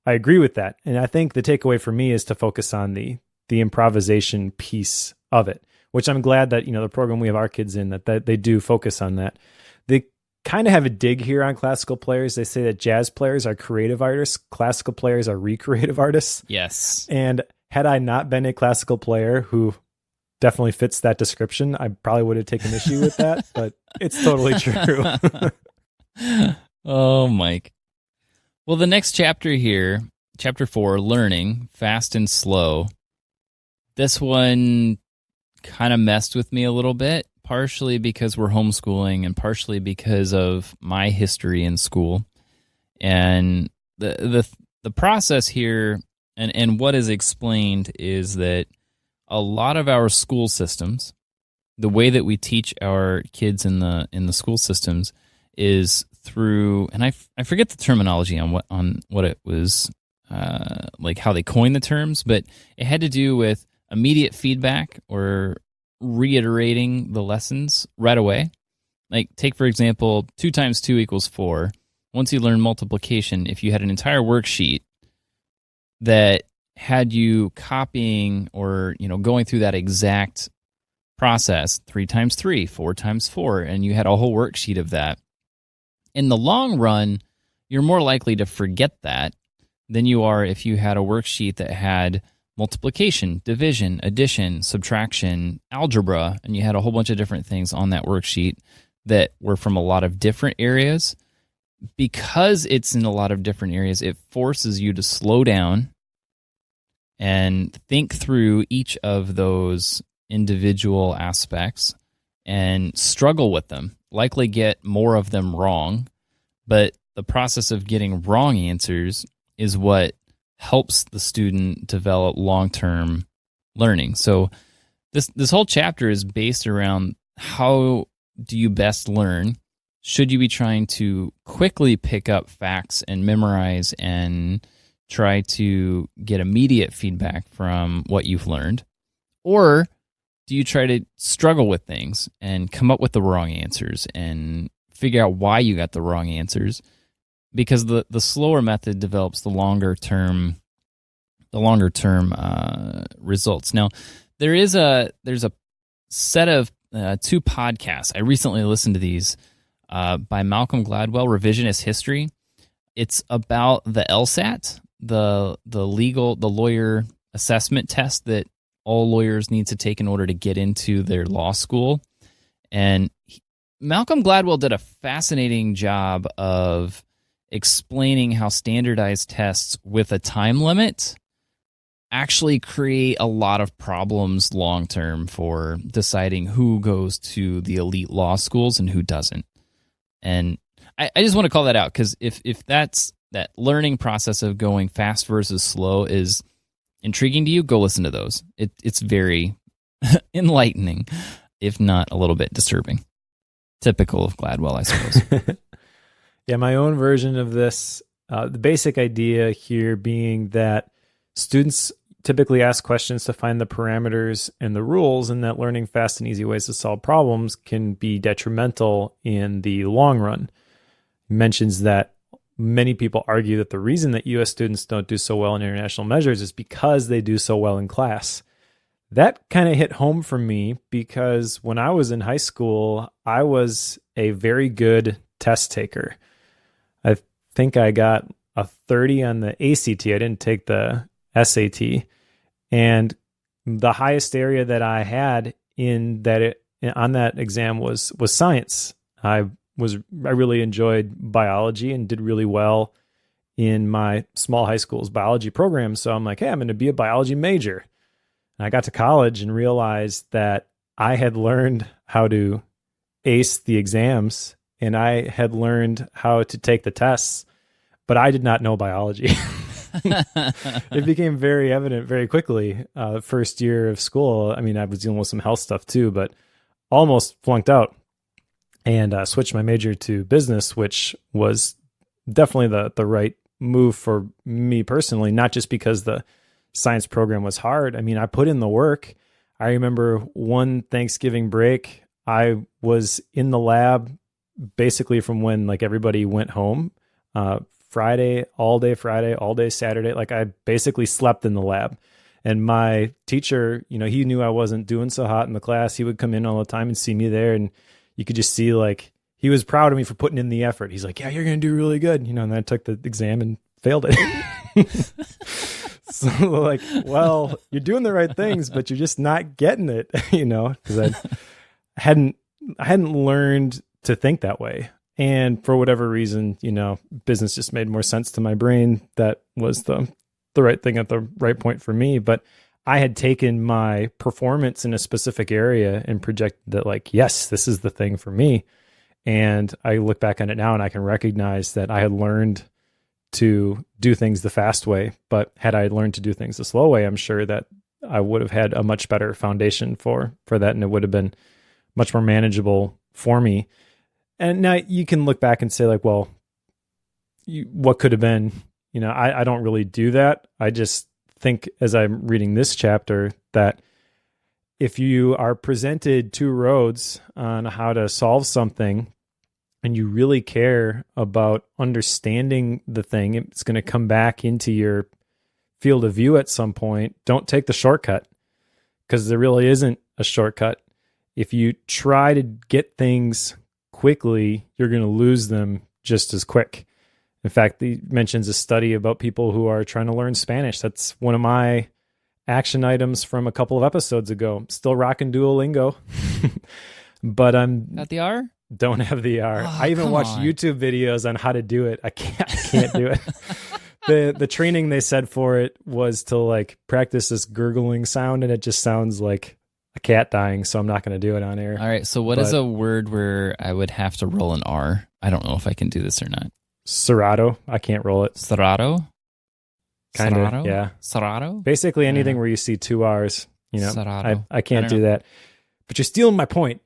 I agree with that. And I think the takeaway for me is to focus on the improvisation piece of it, which I'm glad that, the program we have our kids in, that they do focus on that. They kind of have a dig here on classical players. They say that jazz players are creative artists, classical players are recreative artists. Yes. And had I not been a classical player who definitely fits that description, I probably would have taken issue with that, but it's totally true. Oh, Mike. Well, the next chapter here, chapter 4, learning fast and slow. This one kind of messed with me a little bit, partially because we're homeschooling and partially because of my history in school. And the process here and what is explained is that a lot of our school systems, the way that we teach our kids in the school systems is through, and I forget the terminology on what it was, like how they coined the terms, but it had to do with immediate feedback or reiterating the lessons right away. Like, take, for example, 2 times 2 equals 4. Once you learn multiplication, if you had an entire worksheet that had you copying or, going through that exact process, 3 times 3, 4 times 4, and you had a whole worksheet of that, in the long run, you're more likely to forget that than you are if you had a worksheet that had multiplication, division, addition, subtraction, algebra, and you had a whole bunch of different things on that worksheet that were from a lot of different areas. Because it's in a lot of different areas, it forces you to slow down and think through each of those individual aspects and struggle with them, likely get more of them wrong, but the process of getting wrong answers is what helps the student develop long-term learning. So this whole chapter is based around how do you best learn? Should you be trying to quickly pick up facts and memorize and try to get immediate feedback from what you've learned? Or do you try to struggle with things and come up with the wrong answers and figure out why you got the wrong answers? Because the slower method develops the longer term results. Now, there's a set of two podcasts. I recently listened to these by Malcolm Gladwell, Revisionist History. It's about the LSAT, the lawyer assessment test that all lawyers need to take in order to get into their law school. And Malcolm Gladwell did a fascinating job of explaining how standardized tests with a time limit actually create a lot of problems long term for deciding who goes to the elite law schools and who doesn't. And I just want to call that out, because if that's that learning process of going fast versus slow is intriguing to you, go listen to those. It's very enlightening, if not a little bit disturbing. Typical of Gladwell, I suppose. Yeah, my own version of this, the basic idea here being that students typically ask questions to find the parameters and the rules, and that learning fast and easy ways to solve problems can be detrimental in the long run. He mentions that many people argue that the reason that U.S. students don't do so well in international measures is because they do so well in class. That kind of hit home for me because when I was in high school, I was a very good test taker. I think I got a 30 on the ACT. I didn't take the SAT. And the highest area that I had in that on that exam was science. I really enjoyed biology and did really well in my small high school's biology program. So I'm like, hey, I'm going to be a biology major. And I got to college and realized that I had learned how to ace the exams and I had learned how to take the tests, but I did not know biology. It became very evident very quickly. First year of school, I mean, I was dealing with some health stuff too, but almost flunked out and switched my major to business, which was definitely the right move for me personally, not just because the science program was hard. I mean, I put in the work. I remember one Thanksgiving break, I was in the lab basically from when like everybody went home. Friday, all day Saturday. Like I basically slept in the lab. And my teacher, he knew I wasn't doing so hot in the class. He would come in all the time and see me there. And you could just see like, he was proud of me for putting in the effort. He's like, yeah, you're going to do really good. And then I took the exam and failed it. So like, well, you're doing the right things, but you're just not getting it, because I hadn't learned to think that way. And for whatever reason, business just made more sense to my brain. That was the right thing at the right point for me. But I had taken my performance in a specific area and projected that like, yes, this is the thing for me. And I look back on it now and I can recognize that I had learned to do things the fast way. But had I learned to do things the slow way, I'm sure that I would have had a much better foundation for that. And it would have been much more manageable for me. And now you can look back and say like, well, what could have been, I don't really do that. I just think as I'm reading this chapter that if you are presented two roads on how to solve something and you really care about understanding the thing, it's going to come back into your field of view at some point. Don't take the shortcut, because there really isn't a shortcut. If you try to get things quickly, you're going to lose them just as quick. In fact, he mentions a study about people who are trying to learn Spanish. That's one of my action items from a couple of episodes ago. Still rocking Duolingo, but I'm Got the R? Don't have the R. Oh, I even watched on. YouTube videos on how to do it. I can't do it. The training they said for it was to like practice this gurgling sound, and it just sounds like a cat dying, so I'm not going to do it on air. All right, so what is a word where I would have to roll an R? I don't know if I can do this or not. Serato. I can't roll it. Serato? Kind of, Serato? yeah. Serato? Basically anything where you see two R's, Serato. I can't do know. that. But you're stealing my point.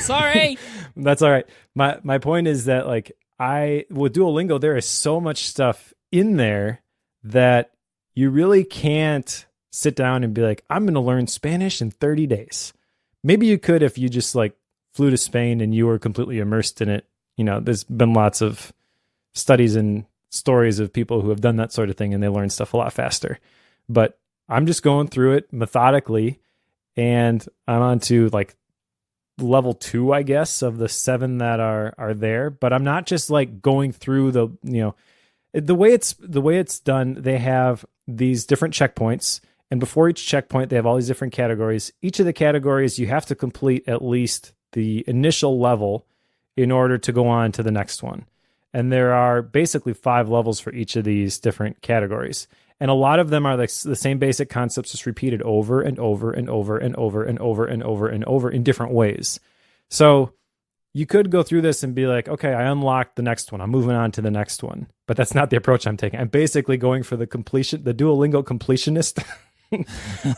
Sorry. That's all right. My point is that like with Duolingo, there is so much stuff in there that you really can't sit down and be like, I'm going to learn Spanish in 30 days. Maybe you could if you just like flew to Spain and you were completely immersed in it. There's been lots of studies and stories of people who have done that sort of thing and they learn stuff a lot faster. But I'm just going through it methodically, and I'm on to like level 2, I guess, of the 7 that are there. But I'm not just like going through the way it's done. They have these different checkpoints, and before each checkpoint, they have all these different categories. Each of the categories you have to complete at least the initial level in order to go on to the next one. And there are basically 5 levels for each of these different categories. And a lot of them are like the same basic concepts, just repeated over and over and over and over and over and over and over in different ways. So you could go through this and be like, okay, I unlocked the next one. I'm moving on to the next one. But that's not the approach I'm taking. I'm basically going for the Duolingo completionist,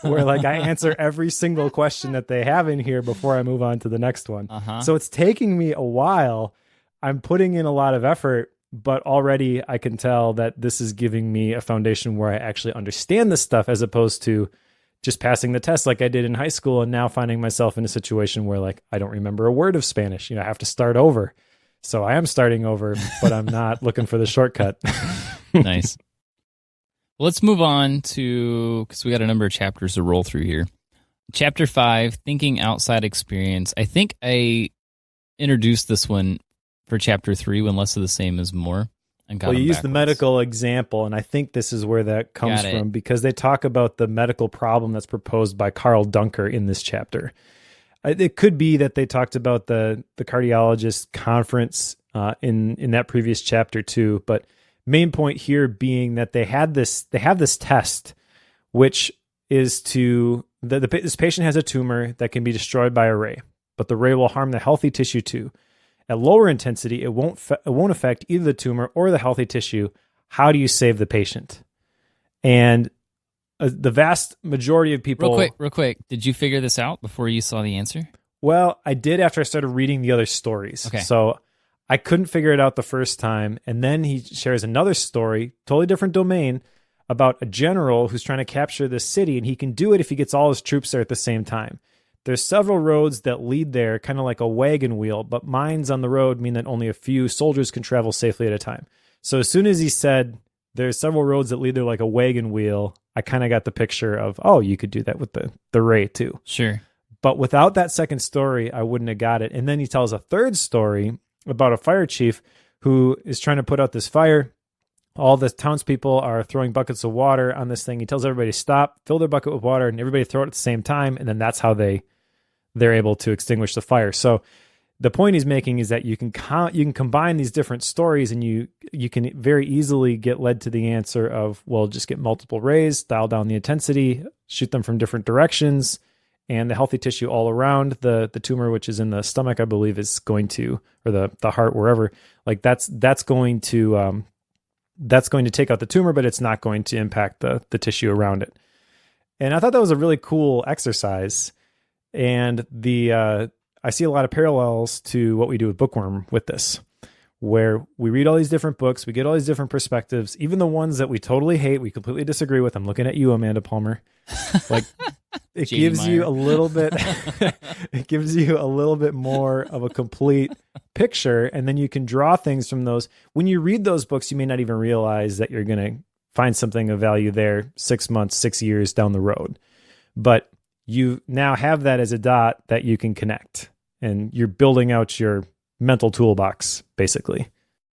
where like I answer every single question that they have in here before I move on to the next one. So it's taking me a while. I'm putting in a lot of effort, but already I can tell that this is giving me a foundation where I actually understand this stuff, as opposed to just passing the test like I did in high school and now finding myself in a situation where like I don't remember a word of Spanish. I have to start over. So I am starting over, but I'm not looking for the shortcut. Nice. Well, let's move on to, because we got a number of chapters to roll through here. Chapter 5, Thinking Outside Experience. I think I introduced this one for chapter 3 when less of the same is more. Well, you use the medical example, and I think this is where that comes from, because they talk about the medical problem that's proposed by Carl Dunker in this chapter. It could be that they talked about the cardiologist conference in that previous chapter too, but main point here being that they have this test, which is this patient has a tumor that can be destroyed by a ray, but the ray will harm the healthy tissue too. At lower intensity, it won't affect either the tumor or the healthy tissue. How do you save the patient? And the vast majority of people... Real quick. Did you figure this out before you saw the answer? Well, I did after I started reading the other stories. Okay. So I couldn't figure it out the first time. And then he shares another story, totally different domain, about a general who's trying to capture this city, and he can do it if he gets all his troops there at the same time. There's several roads that lead there, kind of like a wagon wheel, but mines on the road mean that only a few soldiers can travel safely at a time. So as soon as he said there's several roads that lead there like a wagon wheel, I kind of got the picture of, oh, you could do that with the ray too. Sure. But without that second story, I wouldn't have got it. And then he tells a third story about a fire chief who is trying to put out this fire. All the townspeople are throwing buckets of water on this thing. He tells everybody to stop, fill their bucket with water, and everybody throw it at the same time. And then that's how they're able to extinguish the fire. So the point he's making is that you can combine these different stories, and you can very easily get led to the answer of, well, just get multiple rays, dial down the intensity, shoot them from different directions, and the healthy tissue all around the tumor, which is in the stomach, I believe, is going to, or the heart, wherever, like that's going to take out the tumor, but it's not going to impact the tissue around it. And I thought that was a really cool exercise. And I see a lot of parallels to what we do with Bookworm with this, where we read all these different books, we get all these different perspectives, even the ones that we totally hate, we completely disagree with. I'm looking at you, Amanda Palmer. Like, it gives you a little bit, it gives you a little bit more of a complete picture, and then you can draw things from those. When you read those books, you may not even realize that you're going to find something of value there 6 months, 6 years down the road. But you now have that as a dot that you can connect, and you're building out your mental toolbox, basically.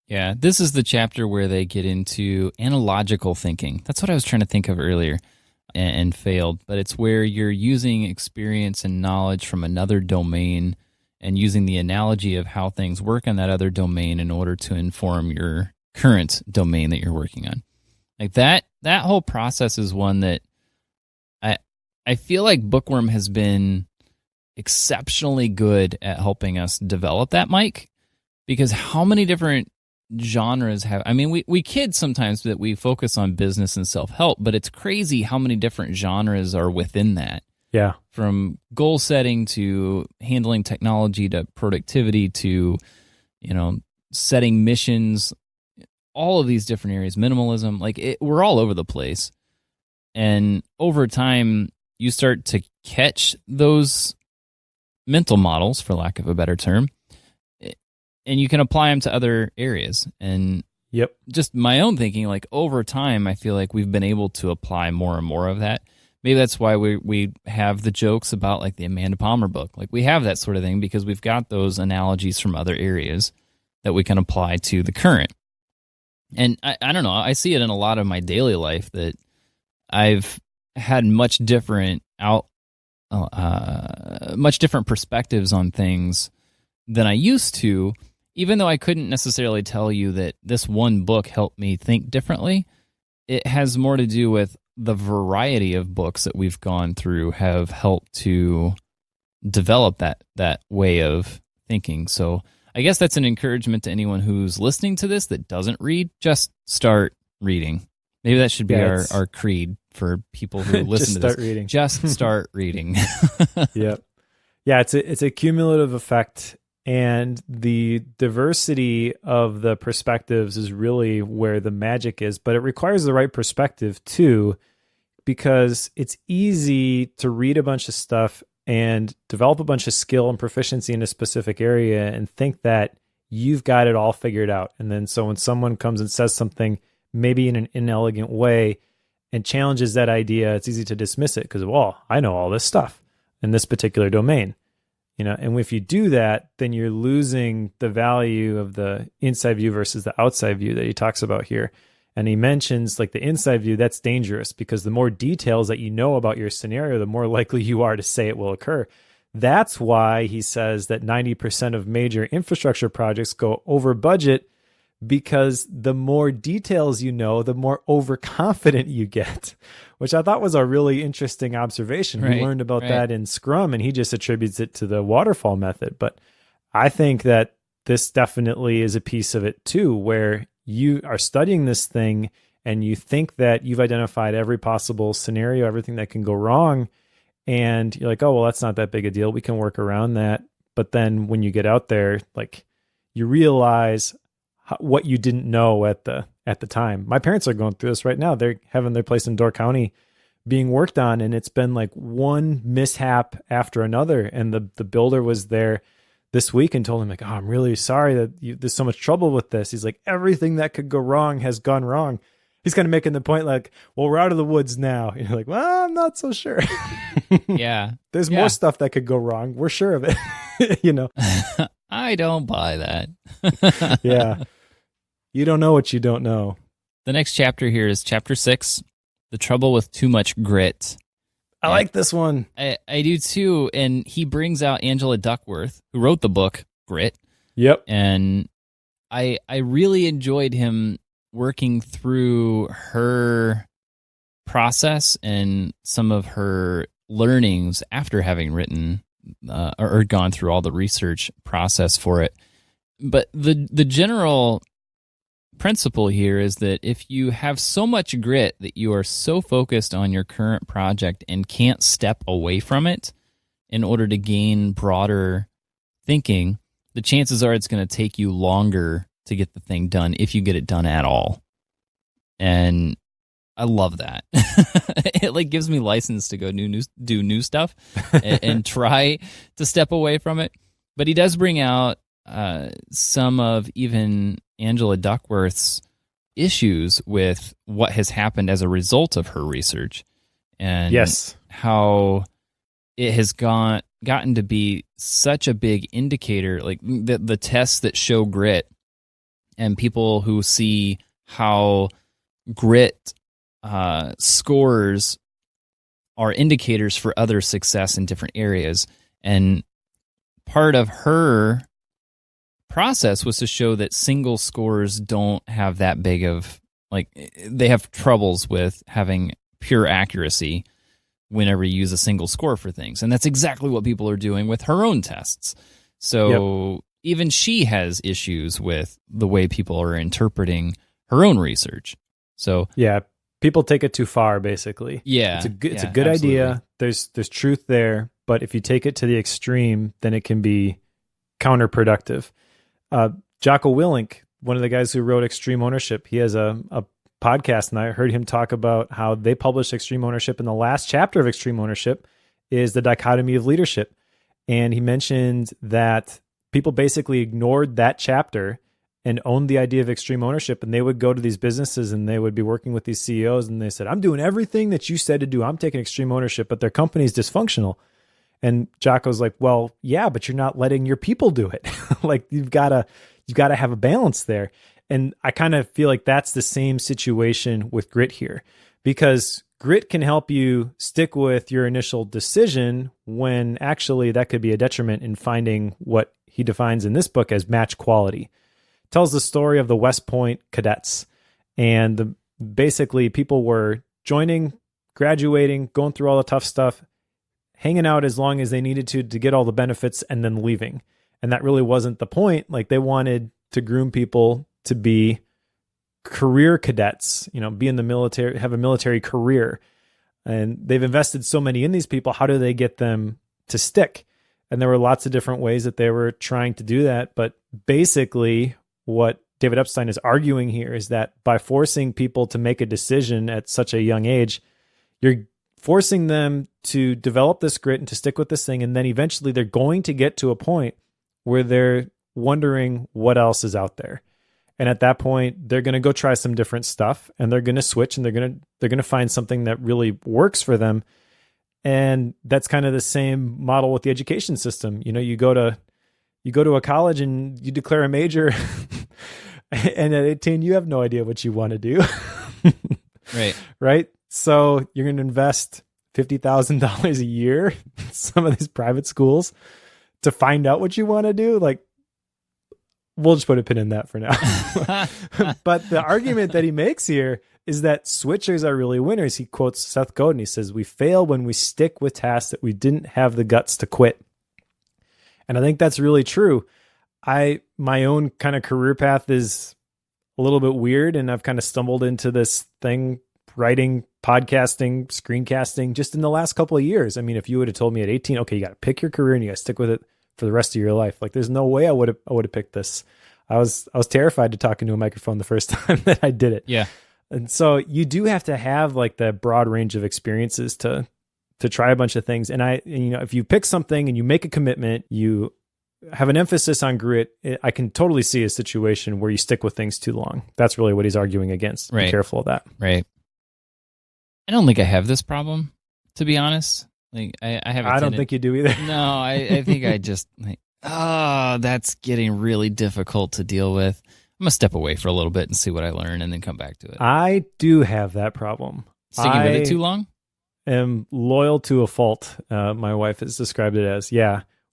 Yeah, this is the chapter where they get into analogical thinking. That's what I was trying to think of earlier and failed, but it's where you're using experience and knowledge from another domain and using the analogy of how things work in that other domain in order to inform your current domain that you're working on. Like that whole process is one that I feel like Bookworm has been exceptionally good at helping us develop that, Mike, because how many different genres have, I mean, we kid sometimes that we focus on business and self-help, but it's crazy how many different genres are within that. Yeah. From goal setting to handling technology to productivity to, setting missions, all of these different areas, minimalism, we're all over the place. And over time, you start to catch those mental models, for lack of a better term, and you can apply them to other areas. And yep, just my own thinking, over time, I feel like we've been able to apply more and more of that. maybe that's why we have the jokes about like the Amanda Palmer book. Like we have that sort of thing because we've got those analogies from other areas that we can apply to the current. And I don't know, I see it in a lot of my daily life that I've had much different perspectives on things than I used to, even though I couldn't necessarily tell you that this one book helped me think differently. It has more to do with the variety of books that we've gone through have helped to develop that way of thinking. So I guess that's an encouragement to anyone who's listening to this that doesn't read. Just start reading. Maybe that should be our creed for people who listen to this. Reading. Just start reading. Yep. Yeah, it's a cumulative effect, and the diversity of the perspectives is really where the magic is, but it requires the right perspective too, because it's easy to read a bunch of stuff and develop a bunch of skill and proficiency in a specific area and think that you've got it all figured out. And then so when someone comes and says something maybe in an inelegant way and challenges that idea, it's easy to dismiss it because, well, I know all this stuff in this particular domain. And if you do that, then you're losing the value of the inside view versus the outside view that he talks about here. And he mentions like the inside view, that's dangerous because the more details that you know about your scenario, the more likely you are to say it will occur. That's why he says that 90% of major infrastructure projects go over budget, because the more details you know, the more overconfident you get, which I thought was a really interesting observation. We learned about that in Scrum, and he just attributes it to the waterfall method. But I think that this definitely is a piece of it too, where you are studying this thing and you think that you've identified every possible scenario, everything that can go wrong. And you're like, oh, well, that's not that big a deal. We can work around that. But then when you get out there, like you realize what you didn't know at the time. My parents are going through this right now. They're having their place in Door County being worked on, and it's been like one mishap after another. And the builder was there this week and told him like, oh, I'm really sorry that there's so much trouble with this. He's like, everything that could go wrong has gone wrong. He's kind of making the point like, well, we're out of the woods now. And you're like, well, I'm not so sure. Yeah. There's more stuff that could go wrong. We're sure of it. I don't buy that. Yeah. You don't know what you don't know. The next chapter here is chapter 6, The Trouble with Too Much Grit. I like this one. I do too. And he brings out Angela Duckworth, who wrote the book Grit. Yep. And I really enjoyed him working through her process and some of her learnings after having written or gone through all the research process for it. But the general principle here is that if you have so much grit that you are so focused on your current project and can't step away from it in order to gain broader thinking, the chances are it's going to take you longer to get the thing done if you get it done at all. And I love that. It like gives me license to go do new stuff and try to step away from it. But he does bring out some of even Angela Duckworth's issues with what has happened as a result of her research, and how it has gotten to be such a big indicator, like the tests that show grit and people who see how grit scores are indicators for other success in different areas. And part of her process was to show that single scores don't have that big of, like, they have troubles with having pure accuracy whenever you use a single score for things. And that's exactly what people are doing with her own tests. So even she has issues with the way people are interpreting her own research. So yeah, people take it too far, basically. Yeah, it's a good idea. There's truth there, but if you take it to the extreme, then it can be counterproductive. Jocko Willink, one of the guys who wrote Extreme Ownership, he has a podcast, and I heard him talk about how they published Extreme Ownership, and the last chapter of Extreme Ownership is the dichotomy of leadership. And he mentioned that people basically ignored that chapter and owned the idea of extreme ownership. And they would go to these businesses and they would be working with these CEOs and they said, I'm doing everything that you said to do. I'm taking extreme ownership, but their company is dysfunctional. And Jocko's like, well, yeah, but you're not letting your people do it. Like you've got to have a balance there. And I kind of feel like that's the same situation with grit here, because grit can help you stick with your initial decision when actually that could be a detriment in finding what he defines in this book as match quality. It tells the story of the West Point cadets. And basically people were joining, graduating, going through all the tough stuff, hanging out as long as they needed to get all the benefits and then leaving. And that really wasn't the point. Like they wanted to groom people to be career cadets, be in the military, have a military career. And they've invested so many in these people. How do they get them to stick? And there were lots of different ways that they were trying to do that. But basically what David Epstein is arguing here is that by forcing people to make a decision at such a young age, you're forcing them to develop this grit and to stick with this thing. And then eventually they're going to get to a point where they're wondering what else is out there. And at that point, they're going to go try some different stuff and they're going to switch and they're going to find something that really works for them. And that's kind of the same model with the education system. You go to a college and you declare a major and at 18, you have no idea what you want to do. Right. Right. So you're going to invest $50,000 a year in some of these private schools to find out what you want to do. Like, we'll just put a pin in that for now. But the argument that he makes here is that switchers are really winners. He quotes Seth Godin. He says, we fail when we stick with tasks that we didn't have the guts to quit. And I think that's really true. My own kind of career path is a little bit weird, and I've kind of stumbled into this thing, writing, podcasting, screencasting, just in the last couple of years. I mean, if you would have told me at 18, okay, you got to pick your career and you got to stick with it for the rest of your life. Like, there's no way I would have picked this. I was terrified to talk into a microphone the first time that I did it. Yeah. And so you do have to have like the broad range of experiences to try a bunch of things. And if you pick something and you make a commitment, you have an emphasis on grit, I can totally see a situation where you stick with things too long. That's really what he's arguing against. Right. Be careful of that. Right. I don't think I have this problem, to be honest. Like I have. I don't think you do either. No, I think I just that's getting really difficult to deal with. I'm gonna step away for a little bit and see what I learn, and then come back to it. I do have that problem. Sticking with it too long? Am loyal to a fault. My wife has described it as,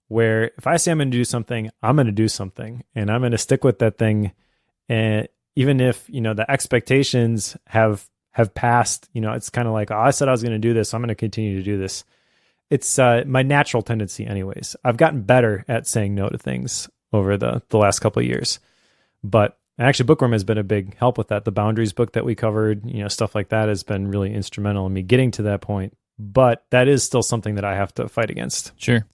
where if I say I'm going to do something, I'm going to do something, and I'm going to stick with that thing. And even if, the expectations have passed, it's kind of like, I said I was going to do this, so I'm going to continue to do this. It's my natural tendency anyways. I've gotten better at saying no to things over the last couple of years. But actually, Bookworm has been a big help with that. The Boundaries book that we covered, stuff like that has been really instrumental in me getting to that point. But that is still something that I have to fight against. Sure.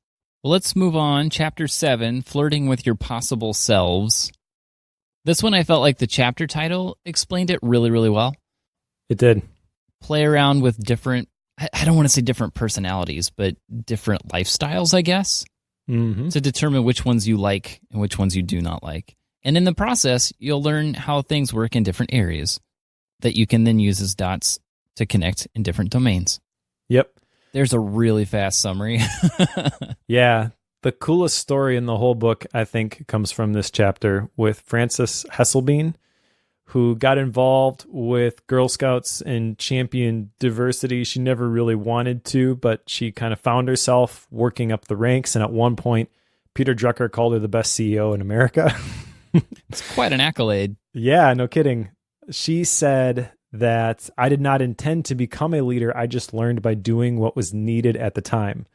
Well, let's move on. Chapter 7, Flirting with Your Possible Selves. This one, I felt like the chapter title explained it really, really well. It did. Play around with different, I don't want to say different personalities, but different lifestyles, I guess, to determine which ones you like and which ones you do not like. And in the process, you'll learn how things work in different areas that you can then use as dots to connect in different domains. Yep. There's a really fast summary. Yeah. The coolest story in the whole book, I think, comes from this chapter with Frances Hesselbein, who got involved with Girl Scouts and championed diversity. She never really wanted to, but she kind of found herself working up the ranks. And at one point, Peter Drucker called her the best CEO in America. It's quite an accolade. Yeah, no kidding. She said that I did not intend to become a leader. I just learned by doing what was needed at the time.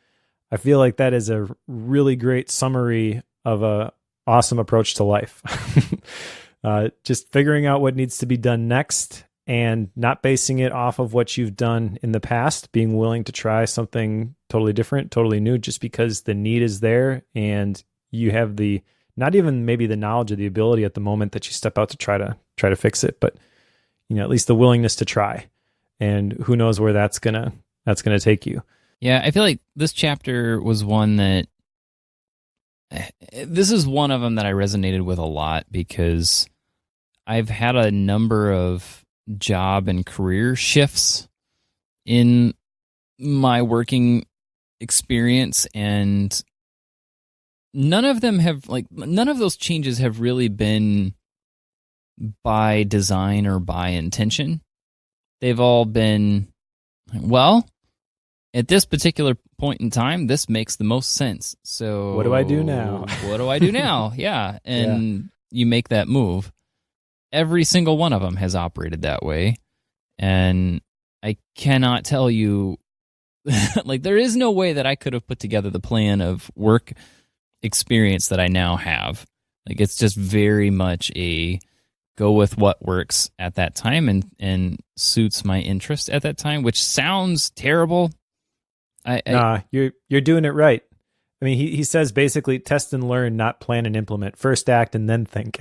I feel like that is a really great summary of a awesome approach to life. Just figuring out what needs to be done next and not basing it off of what you've done in the past, being willing to try something totally different, totally new, just because the need is there and you have the, not even maybe the knowledge or the ability at the moment that you step out to try to fix it, but at least the willingness to try, and who knows where that's gonna take you. Yeah, I feel like this chapter was one this is one of them that I resonated with a lot because I've had a number of job and career shifts in my working experience, and none of those changes have really been by design or by intention. They've all been, well, at this particular point in time, this makes the most sense. So what do I do now? What do I do now? Yeah. And you make that move. Every single one of them has operated that way. And I cannot tell you, like, there is no way that I could have put together the plan of work experience that I now have. Like, it's just very much a go with what works at that time and suits my interest at that time, which sounds terrible. Nah, you're doing it right. I mean, he says basically test and learn, not plan and implement. First act and then think.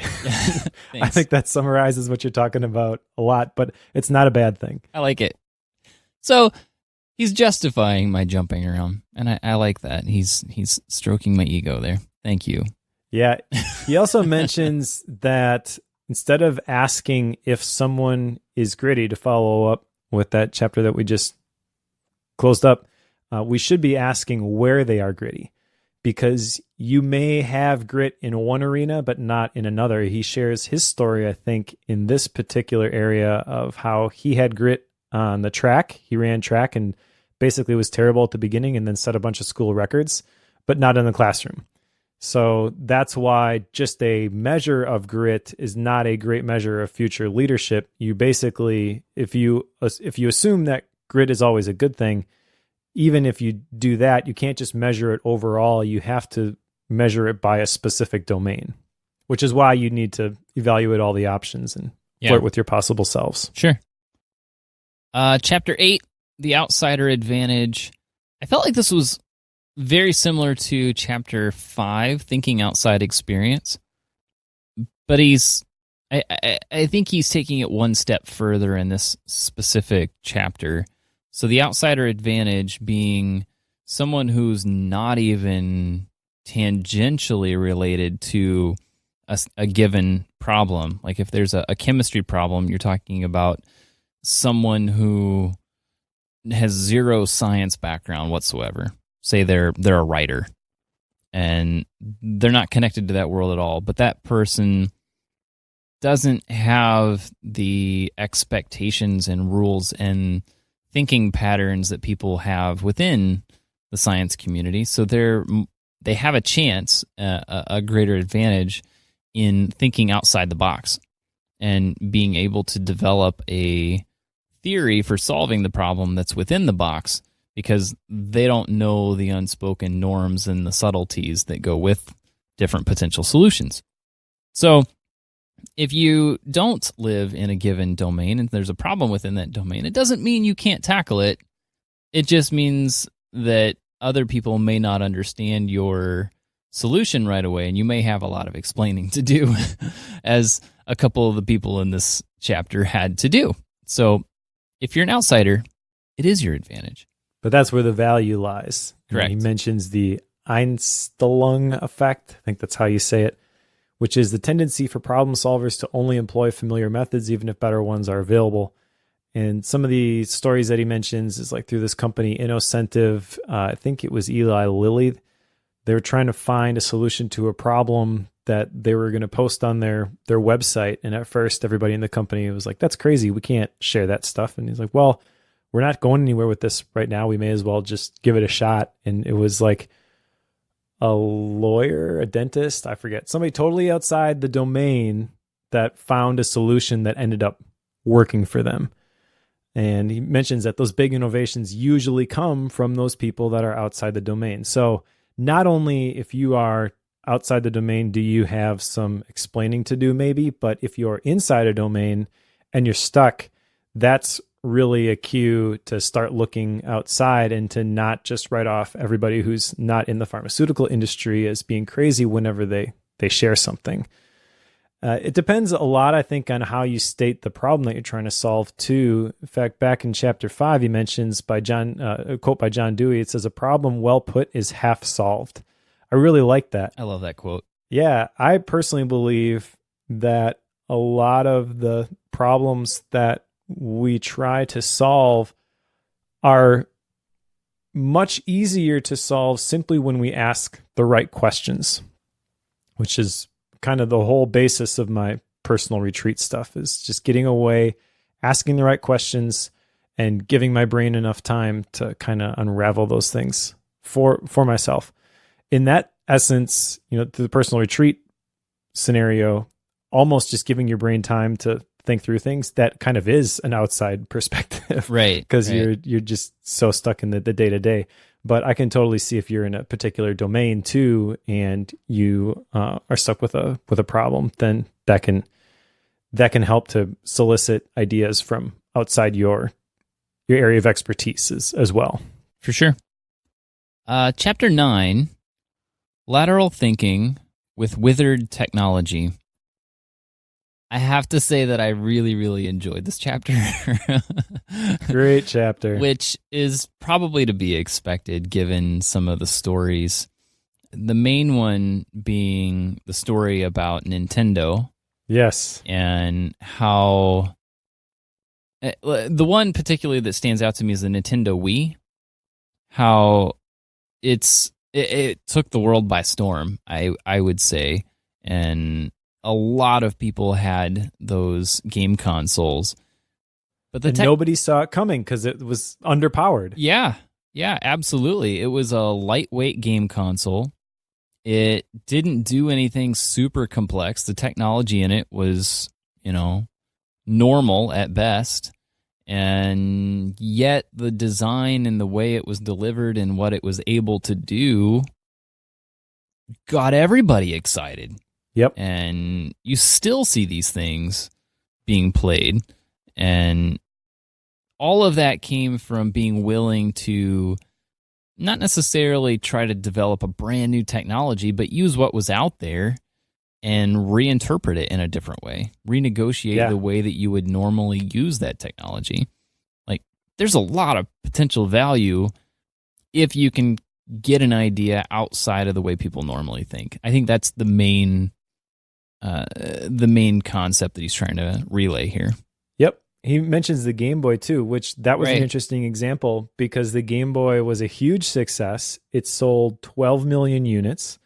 I think that summarizes what you're talking about a lot, but it's not a bad thing. I like it. So he's justifying my jumping around, and I like that. He's stroking my ego there. Thank you. Yeah. He also mentions that instead of asking if someone is gritty, to follow up with that chapter that we just closed up, we should be asking where they are gritty, because you may have grit in one arena, but not in another. He shares his story, I think, in this particular area of how he had grit on the track. He ran track and basically was terrible at the beginning and then set a bunch of school records, but not in the classroom. So that's why just a measure of grit is not a great measure of future leadership. You basically, if you assume that grit is always a good thing, even if you do that, you can't just measure it overall. You have to measure it by a specific domain, which is why you need to evaluate all the options and flirt with your possible selves. Sure. Chapter 8, The Outsider Advantage. I felt like this was very similar to Chapter 5, Thinking Outside Experience. But I think he's taking it one step further in this specific chapter. So the outsider advantage being someone who's not even tangentially related to a given problem. Like if there's a chemistry problem, you're talking about someone who has zero science background whatsoever. Say they're a writer and they're not connected to that world at all, but that person doesn't have the expectations and rules and thinking patterns that people have within the science community. So they have a chance, a greater advantage in thinking outside the box and being able to develop a theory for solving the problem that's within the box, because they don't know the unspoken norms and the subtleties that go with different potential solutions. So if you don't live in a given domain and there's a problem within that domain, it doesn't mean you can't tackle it. It just means that other people may not understand your solution right away, and you may have a lot of explaining to do, as a couple of the people in this chapter had to do. So if you're an outsider, it is your advantage. But that's where the value lies. Correct. He mentions the Einstellung effect. I think that's how you say it, which is the tendency for problem solvers to only employ familiar methods, even if better ones are available. And some of the stories that he mentions is like through this company, Innocentive, I think it was Eli Lilly. They were trying to find a solution to a problem that they were going to post on their website. And at first, everybody in the company was like, that's crazy. We can't share that stuff. And he's like, well, we're not going anywhere with this right now. We may as well just give it a shot. And it was like a lawyer, a dentist, I forget, somebody totally outside the domain that found a solution that ended up working for them. And he mentions that those big innovations usually come from those people that are outside the domain. So not only if you are outside the domain do you have some explaining to do maybe, but if you're inside a domain and you're stuck, that's really a cue to start looking outside and to not just write off everybody who's not in the pharmaceutical industry as being crazy whenever they share something. It depends a lot, I think, on how you state the problem that you're trying to solve too. In fact, back in chapter 5, he mentions a quote by John Dewey. It says, "A problem well put is half solved." I really like that. I love that quote. Yeah, I personally believe that a lot of the problems that we try to solve are much easier to solve simply when we ask the right questions, which is kind of the whole basis of my personal retreat stuff, is just getting away, asking the right questions, and giving my brain enough time to kind of unravel those things for myself. In that essence, the personal retreat scenario, almost just giving your brain time to think through things, that kind of is an outside perspective, right? Because you're just so stuck in the day to day. But I can totally see if you're in a particular domain too, and you are stuck with a problem, then that can help to solicit ideas from outside your area of expertise as well. For sure. Chapter 9, Lateral Thinking with Withered Technology. I have to say that I really, really enjoyed this chapter. Great chapter. Which is probably to be expected given some of the stories. The main one being the story about Nintendo. Yes. And how... the one particularly that stands out to me is the Nintendo Wii. How it took the world by storm, I would say. And a lot of people had those game consoles. But nobody saw it coming because it was underpowered. Yeah, absolutely. It was a lightweight game console. It didn't do anything super complex. The technology in it was, normal at best. And yet the design and the way it was delivered and what it was able to do got everybody excited. Yep. And you still see these things being played. And all of that came from being willing to not necessarily try to develop a brand new technology, but use what was out there and reinterpret it in a different way, renegotiate the way that you would normally use that technology. Like, there's a lot of potential value if you can get an idea outside of the way people normally think. I think that's the main concept that he's trying to relay here. Yep. He mentions the Game Boy too, which that was an interesting example because the Game Boy was a huge success. It sold 12 million units.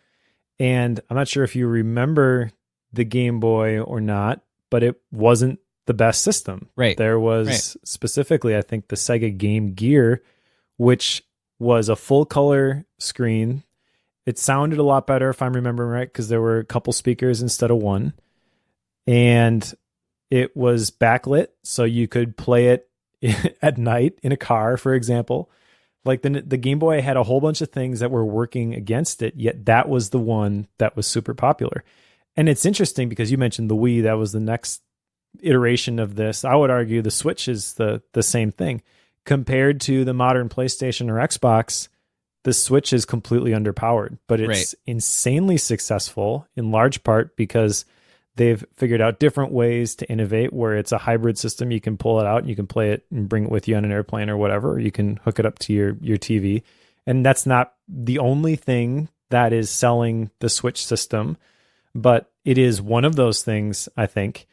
And I'm not sure if you remember the Game Boy or not, but it wasn't the best system. Right. There was specifically, I think, the Sega Game Gear, which was a full color screen. It sounded a lot better, if I'm remembering right, because there were a couple speakers instead of one. And it was backlit, so you could play it at night in a car, for example. Like the Game Boy had a whole bunch of things that were working against it, yet that was the one that was super popular. And it's interesting because you mentioned the Wii, that was the next iteration of this. I would argue the Switch is the same thing. Compared to the modern PlayStation or Xbox, the Switch is completely underpowered, but it's insanely successful in large part because they've figured out different ways to innovate where it's a hybrid system. You can pull it out and you can play it and bring it with you on an airplane or whatever. Or you can hook it up to your TV. And that's not the only thing that is selling the Switch system, but it is one of those things, I think.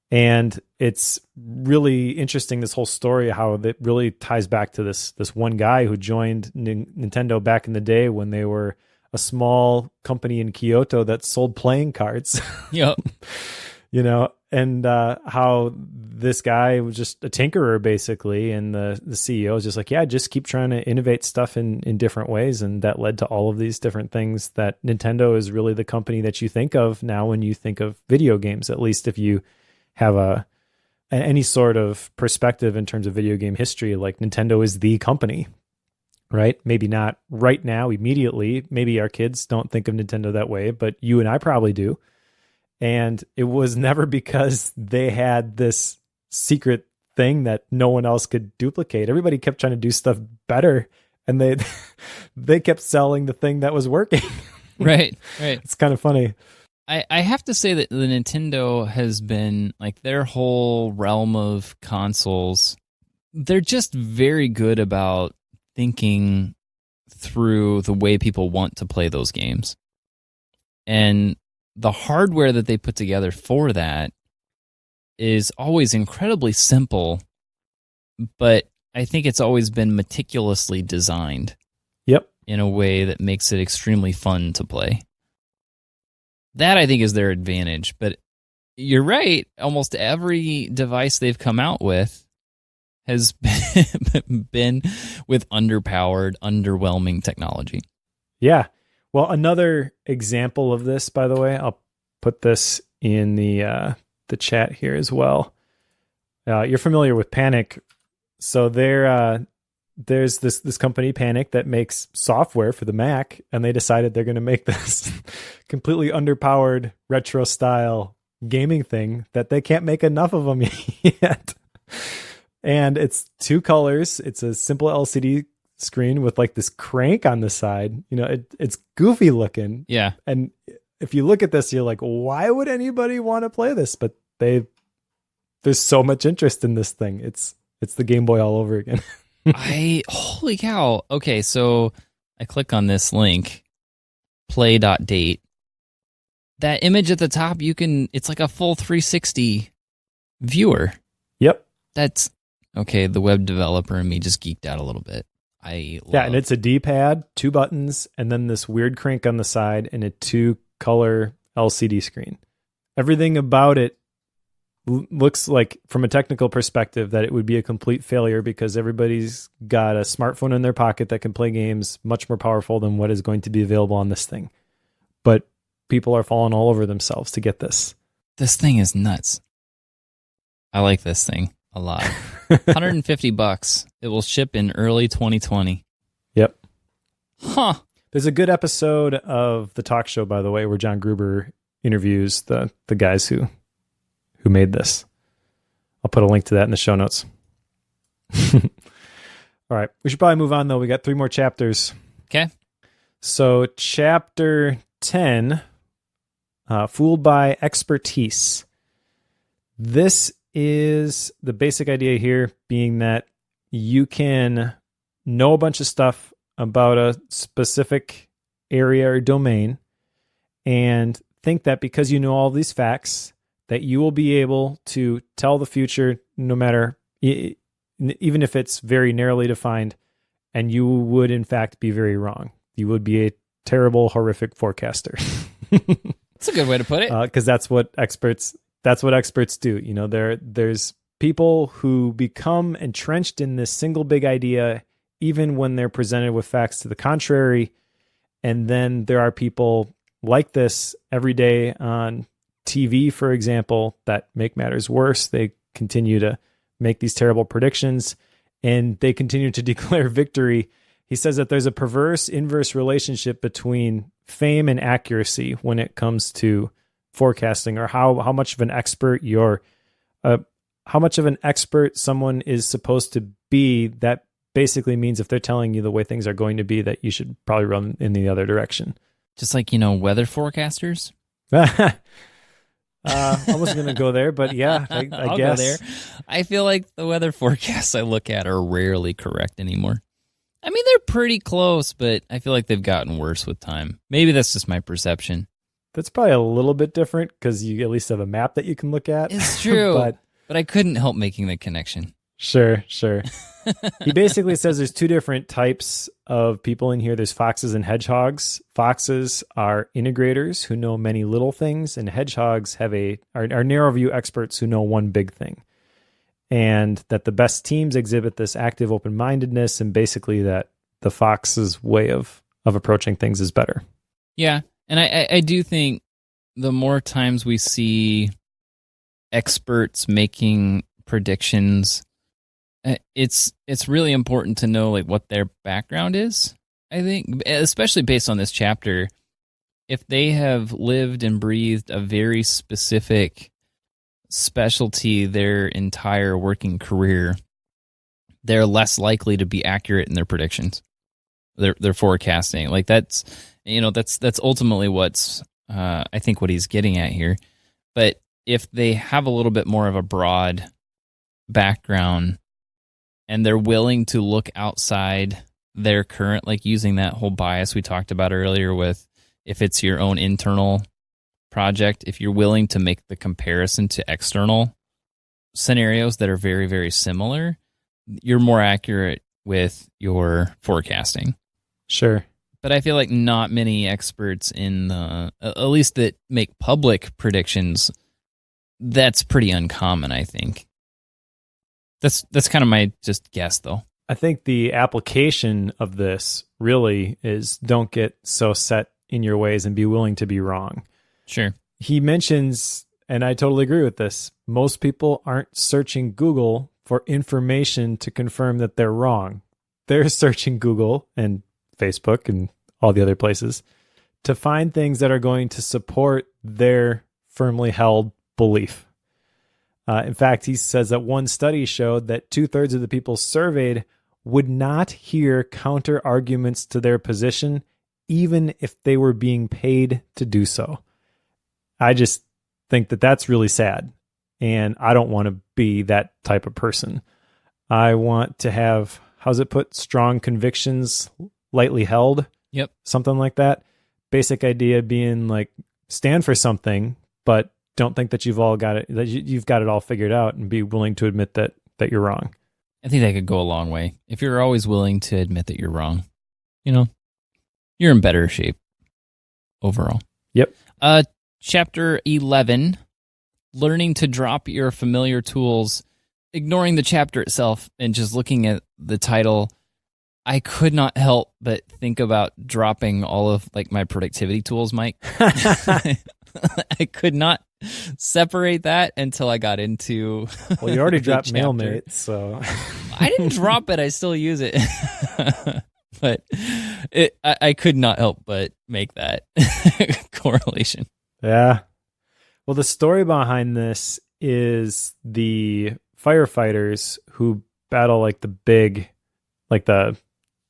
And it's really interesting, this whole story, how that really ties back to this one guy who joined Nintendo back in the day when they were a small company in Kyoto that sold playing cards. Yep. And how this guy was just a tinkerer basically. And the CEO is just like, just keep trying to innovate stuff in different ways. And that led to all of these different things that Nintendo is really the company that you think of now when you think of video games, at least if you have any sort of perspective in terms of video game history. Like, Nintendo is the company. Right? Maybe not right now, immediately. Maybe our kids don't think of Nintendo that way, but you and I probably do. And it was never because they had this secret thing that no one else could duplicate. Everybody kept trying to do stuff better, and they kept selling the thing that was working. Right. It's kind of funny. I have to say that the Nintendo has been, like, their whole realm of consoles, they're just very good about thinking through the way people want to play those games. And the hardware that they put together for that is always incredibly simple, but I think it's always been meticulously designed. Yep. In a way that makes it extremely fun to play. That, I think, is their advantage. But you're right. Almost every device they've come out with has been with underpowered, underwhelming technology. Yeah. Well, another example of this, by the way, I'll put this in the chat here as well. You're familiar with Panic. So there's this company, Panic, that makes software for the Mac, and they decided they're going to make this completely underpowered retro style gaming thing that they can't make enough of them yet. And it's 2 colors. It's a simple LCD screen with like this crank on the side. You know, it's goofy looking. Yeah. And if you look at this, you're like, why would anybody want to play this? But there's so much interest in this thing. It's the Game Boy all over again. Holy cow. Okay, so I click on this link, play.date. That image at the top, it's like a full 360 viewer. Yep. That's, okay, the web developer and me just geeked out a little bit. Yeah, and it's a D-pad, 2 buttons, and then this weird crank on the side and a 2-color LCD screen. Everything about it looks like, from a technical perspective, that it would be a complete failure because everybody's got a smartphone in their pocket that can play games much more powerful than what is going to be available on this thing. But people are falling all over themselves to get this. This thing is nuts. I like this thing a lot. $150. It will ship in early 2020. Yep. Huh. There's a good episode of The Talk Show, by the way, where John Gruber interviews the guys who made this. I'll put a link to that in the show notes. All right. We should probably move on, though. We got 3 more chapters. Okay. So chapter 10, Fooled by Expertise. This is the basic idea here being that you can know a bunch of stuff about a specific area or domain and think that because you know all these facts, that you will be able to tell the future no matter, even if it's very narrowly defined, and you would in fact be very wrong. You would be a terrible, horrific forecaster. That's a good way to put it. Because that's what experts do. You know, there's people who become entrenched in this single big idea, even when they're presented with facts to the contrary. And then there are people like this every day on TV, for example, that make matters worse. They continue to make these terrible predictions and they continue to declare victory. He says that there's a perverse inverse relationship between fame and accuracy when it comes to forecasting, or how much of an expert how much of an expert someone is supposed to be. That basically means if they're telling you the way things are going to be, that you should probably run in the other direction. Just like, weather forecasters. I wasn't going to go there, but yeah, I I'll guess. go there. I feel like the weather forecasts I look at are rarely correct anymore. I mean, they're pretty close, but I feel like they've gotten worse with time. Maybe that's just my perception. That's probably a little bit different because you at least have a map that you can look at. It's true, but I couldn't help making the connection. Sure. He basically says there's 2 different types of people in here. There's foxes and hedgehogs. Foxes are integrators who know many little things, and hedgehogs are narrow view experts who know one big thing. And that the best teams exhibit this active open-mindedness, and basically that the fox's way of approaching things is better. Yeah, and I do think the more times we see experts making predictions, it's really important to know like what their background is. I think, especially based on this chapter, if they have lived and breathed a very specific specialty their entire working career, they're less likely to be accurate in their predictions, their forecasting. Like that's ultimately what's I think what he's getting at here. But if they have a little bit more of a broad background and they're willing to look outside their current, like using that whole bias we talked about earlier with if it's your own internal project, if you're willing to make the comparison to external scenarios that are very, very similar, you're more accurate with your forecasting. Sure. But I feel like not many experts in at least that make public predictions, that's pretty uncommon, I think. That's kind of my just guess, though. I think the application of this really is don't get so set in your ways and be willing to be wrong. Sure. He mentions, and I totally agree with this, most people aren't searching Google for information to confirm that they're wrong. They're searching Google and Facebook and all the other places to find things that are going to support their firmly held belief. In fact, he says that one study showed that 2/3 of the people surveyed would not hear counter arguments to their position, even if they were being paid to do so. I just think that that's really sad. And I don't want to be that type of person. I want to have, how's it put? Strong convictions, lightly held. Yep. Something like that. Basic idea being like, stand for something, but don't think that you've got it all figured out, and be willing to admit that you're wrong. I think that could go a long way. If you're always willing to admit that you're wrong, you're in better shape overall. Yep. Chapter 11, learning to drop your familiar tools. Ignoring the chapter itself and just looking at the title, I could not help but think about dropping all of my productivity tools, Mike. I could not separate that until I got into. Well, you already dropped MailMate, so I didn't drop it. I still use it, but I could not help but make that correlation. Yeah. Well, the story behind this is the firefighters who battle the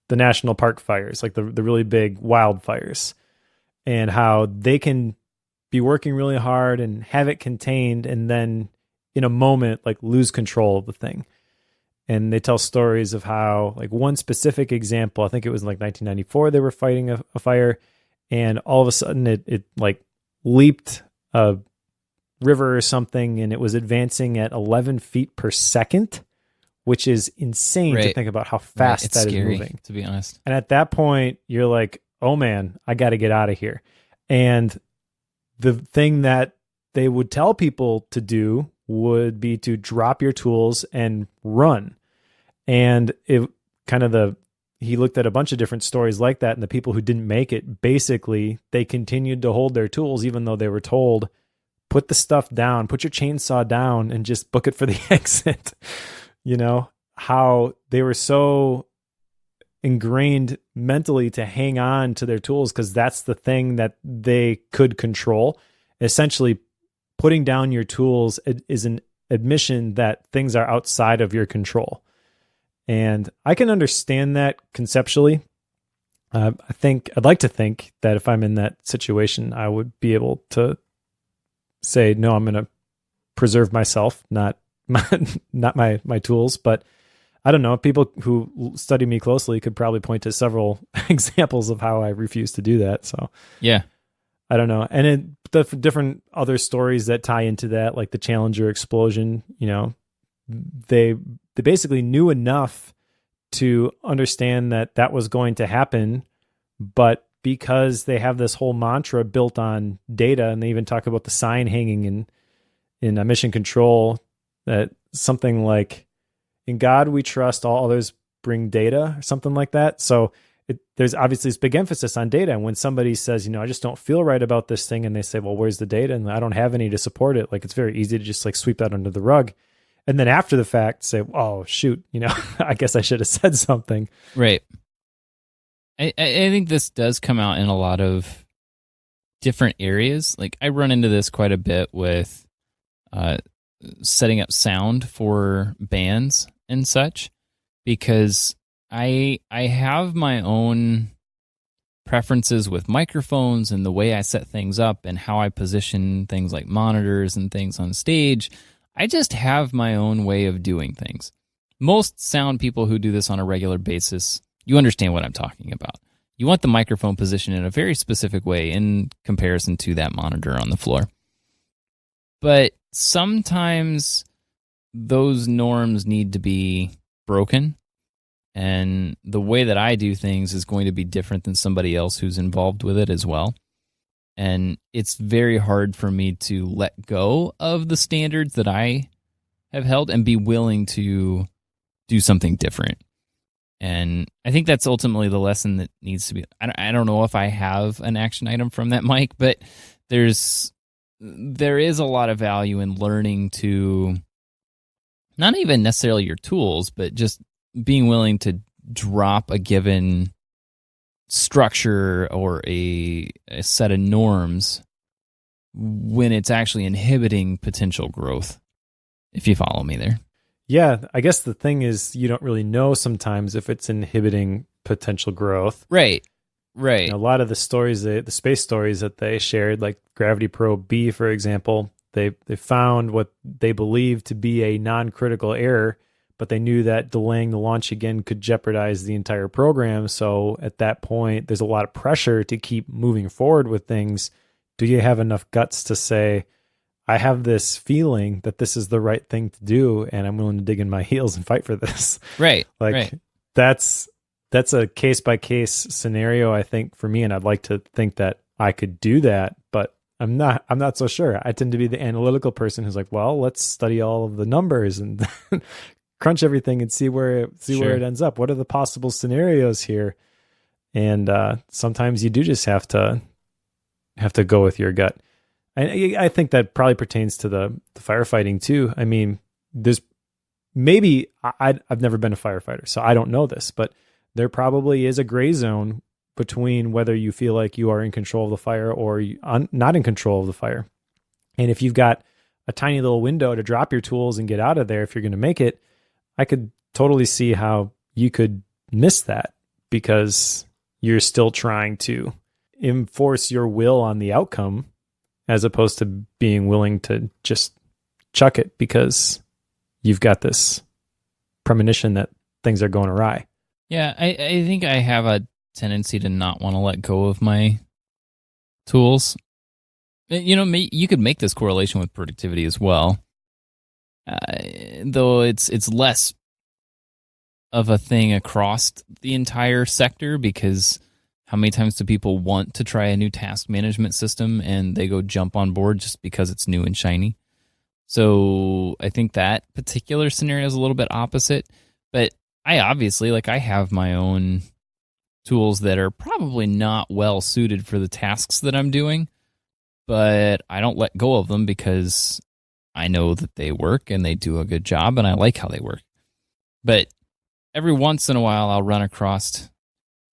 national park fires, the really big wildfires, and how they can be working really hard and have it contained, and then in a moment lose control of the thing. And they tell stories of how one specific example, I think it was in 1994, they were fighting a fire, and all of a sudden it leaped a river or something, and it was advancing at 11 feet per second, which is insane to think about how fast that is moving, to be honest. And at that point, you're like, oh man, I got to get out of here. And the thing that they would tell people to do would be to drop your tools and run. And it he looked at a bunch of different stories like that, and the people who didn't make it, basically, they continued to hold their tools even though they were told, put the stuff down, put your chainsaw down, and just book it for the exit. How they were so ingrained mentally to hang on to their tools because that's the thing that they could control. Essentially, putting down your tools is an admission that things are outside of your control. And I can understand that conceptually. I'd like to think that if I'm in that situation, I would be able to say, no, I'm going to preserve myself, not my tools. But I don't know. People who study me closely could probably point to several examples of how I refuse to do that. So yeah, I don't know. And the different other stories that tie into that, like the Challenger explosion, they basically knew enough to understand that was going to happen, but because they have this whole mantra built on data, and they even talk about the sign hanging in Mission Control, that something like, in God we trust, all others bring data, or something like that. So there's obviously this big emphasis on data. And when somebody says, I just don't feel right about this thing, and they say, well, where's the data? And I don't have any to support it. It's very easy to just sweep that under the rug. And then after the fact say, oh, shoot, I guess I should have said something. Right. I think this does come out in a lot of different areas. I run into this quite a bit with setting up sound for bands and such, because I have my own preferences with microphones and the way I set things up and how I position things like monitors and things on stage. I just have my own way of doing things. Most sound people who do this on a regular basis, you understand what I'm talking about. You want the microphone positioned in a very specific way in comparison to that monitor on the floor. But sometimes those norms need to be broken. And the way that I do things is going to be different than somebody else who's involved with it as well. And it's very hard for me to let go of the standards that I have held and be willing to do something different. And I think that's ultimately the lesson that needs to be. I don't know if I have an action item from that, Mike, but there is a lot of value in learning to, not even necessarily your tools, but just being willing to drop a given structure or a set of norms when it's actually inhibiting potential growth, if you follow me there. Yeah, I guess the thing is you don't really know sometimes if it's inhibiting potential growth. Right. Right. A lot of the stories, the space stories that they shared, like Gravity Probe B, for example, they found what they believed to be a non-critical error, but they knew that delaying the launch again could jeopardize the entire program. So at that point, there's a lot of pressure to keep moving forward with things. Do you have enough guts to say, I have this feeling that this is the right thing to do, and I'm willing to dig in my heels and fight for this? Right. Like right. that's a case by case scenario, I think, for me. And I'd like to think that I could do that, but I'm not so sure. I tend to be the analytical person who's like, well, let's study all of the numbers and crunch everything and see where it ends up. What are the possible scenarios here? And sometimes you do just have to go with your gut. I think that probably pertains to the firefighting too. I mean, there's maybe I've never been a firefighter, so I don't know this, but there probably is a gray zone between whether you feel like you are in control of the fire or not in control of the fire. And if you've got a tiny little window to drop your tools and get out of there, if you're going to make it, I could totally see how you could miss that because you're still trying to enforce your will on the outcome as opposed to being willing to just chuck it because you've got this premonition that things are going awry. Yeah, I think I have a tendency to not want to let go of my tools. You know, you could make this correlation with productivity as well, though it's less of a thing across the entire sector because how many times do people want to try a new task management system and they go jump on board just because it's new and shiny? So I think that particular scenario is a little bit opposite, but I obviously, I have my own tools that are probably not well suited for the tasks that I'm doing, but I don't let go of them because I know that they work and they do a good job and I like how they work. But every once in a while I'll run across,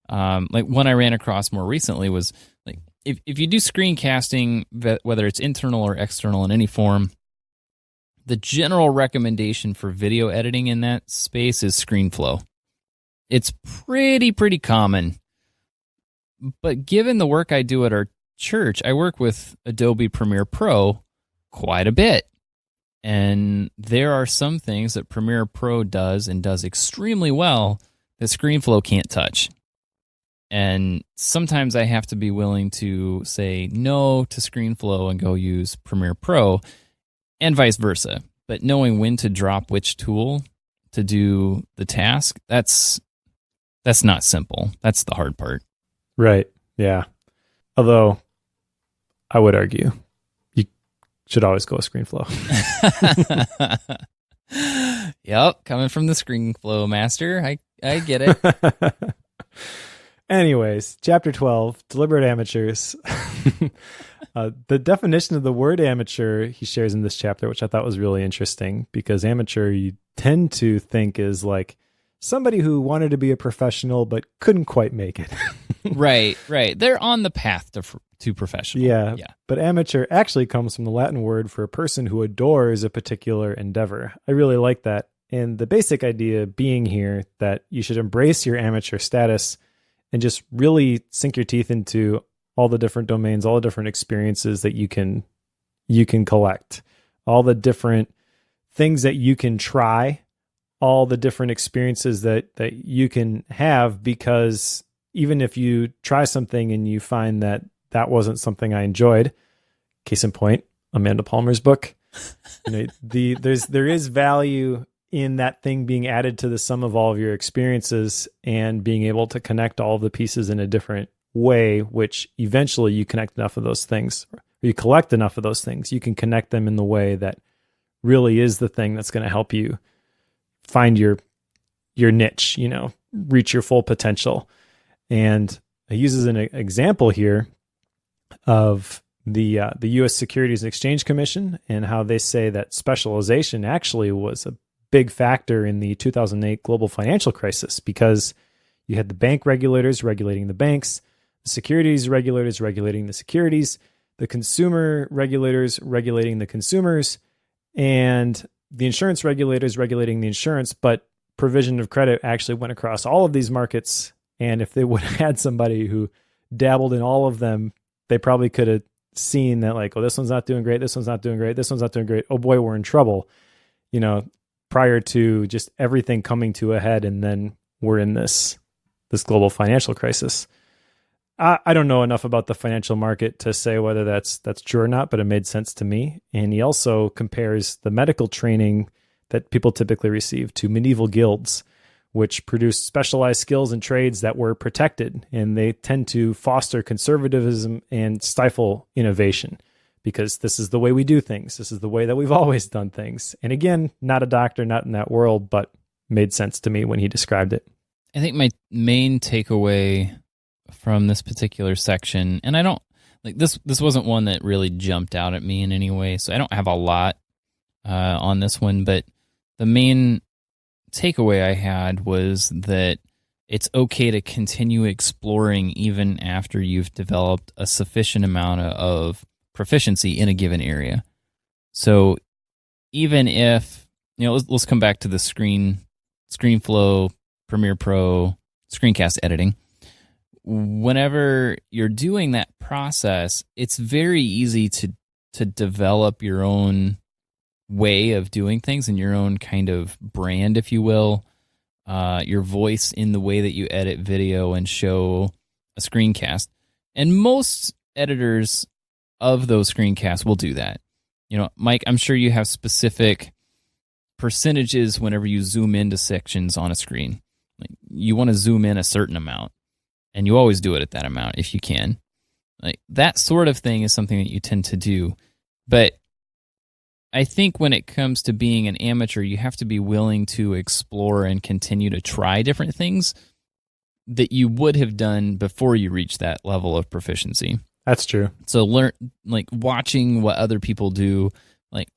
one I ran across more recently was if you do screencasting, whether it's internal or external in any form, the general recommendation for video editing in that space is ScreenFlow. It's pretty common. But given the work I do at our church, I work with Adobe Premiere Pro quite a bit. And there are some things that Premiere Pro does and does extremely well that ScreenFlow can't touch. And sometimes I have to be willing to say no to ScreenFlow and go use Premiere Pro, and vice versa. But knowing when to drop which tool to do the task, that's not simple. That's the hard part. Right. Yeah. Although I would argue you should always go with ScreenFlow. Yep. Coming from the ScreenFlow master. I get it. Anyways, chapter 12, deliberate amateurs. The definition of the word amateur he shares in this chapter, which I thought was really interesting, because amateur you tend to think is like somebody who wanted to be a professional but couldn't quite make it. Right. They're on the path to professional. Yeah. But amateur actually comes from the Latin word for a person who adores a particular endeavor. I really like that. And the basic idea being here that you should embrace your amateur status and just really sink your teeth into all the different domains, all the different experiences that you can collect, all the different things that you can try, all the different experiences that you can have, because even if you try something and you find that wasn't something I enjoyed, case in point, Amanda Palmer's book, There is value in that thing being added to the sum of all of your experiences and being able to connect all of the pieces in a different way, which eventually you connect enough of those things, or you collect enough of those things, you can connect them in the way that really is the thing that's going to help you find your niche, reach your full potential. And it uses an example here of the U.S. Securities and Exchange Commission and how they say that specialization actually was a big factor in the 2008 global financial crisis, because you had the bank regulators regulating the banks, the securities regulators regulating the securities, the consumer regulators regulating the consumers, and the insurance regulators regulating the insurance. But provision of credit actually went across all of these markets. And if they would have had somebody who dabbled in all of them, they probably could have seen that, like, oh, this one's not doing great, this one's not doing great, this one's not doing great. Oh boy, we're in trouble, prior to just everything coming to a head. And then we're in this global financial crisis. I don't know enough about the financial market to say whether that's true or not, but it made sense to me. And he also compares the medical training that people typically receive to medieval guilds, which produced specialized skills and trades that were protected, and they tend to foster conservatism and stifle innovation, because this is the way we do things. This is the way that we've always done things. And again, not a doctor, not in that world, but made sense to me when he described it. I think my main takeaway from this particular section, and I don't like this wasn't one that really jumped out at me in any way, so I don't have a lot on this one, but the main takeaway I had was that it's okay to continue exploring even after you've developed a sufficient amount of proficiency in a given area. So even if, let's come back to the ScreenFlow, Premiere Pro, screencast editing. Whenever you're doing that process, it's very easy to develop your own way of doing things and your own kind of brand, if you will, your voice in the way that you edit video and show a screencast. And most editors of those screencasts will do that. Mike, I'm sure you have specific percentages whenever you zoom into sections on a screen. Like, you want to zoom in a certain amount, and you always do it at that amount if you can. Like, that sort of thing is something that you tend to do. But I think when it comes to being an amateur, you have to be willing to explore and continue to try different things that you would have done before you reach that level of proficiency. That's true. So learn, like, watching what other people do. Like,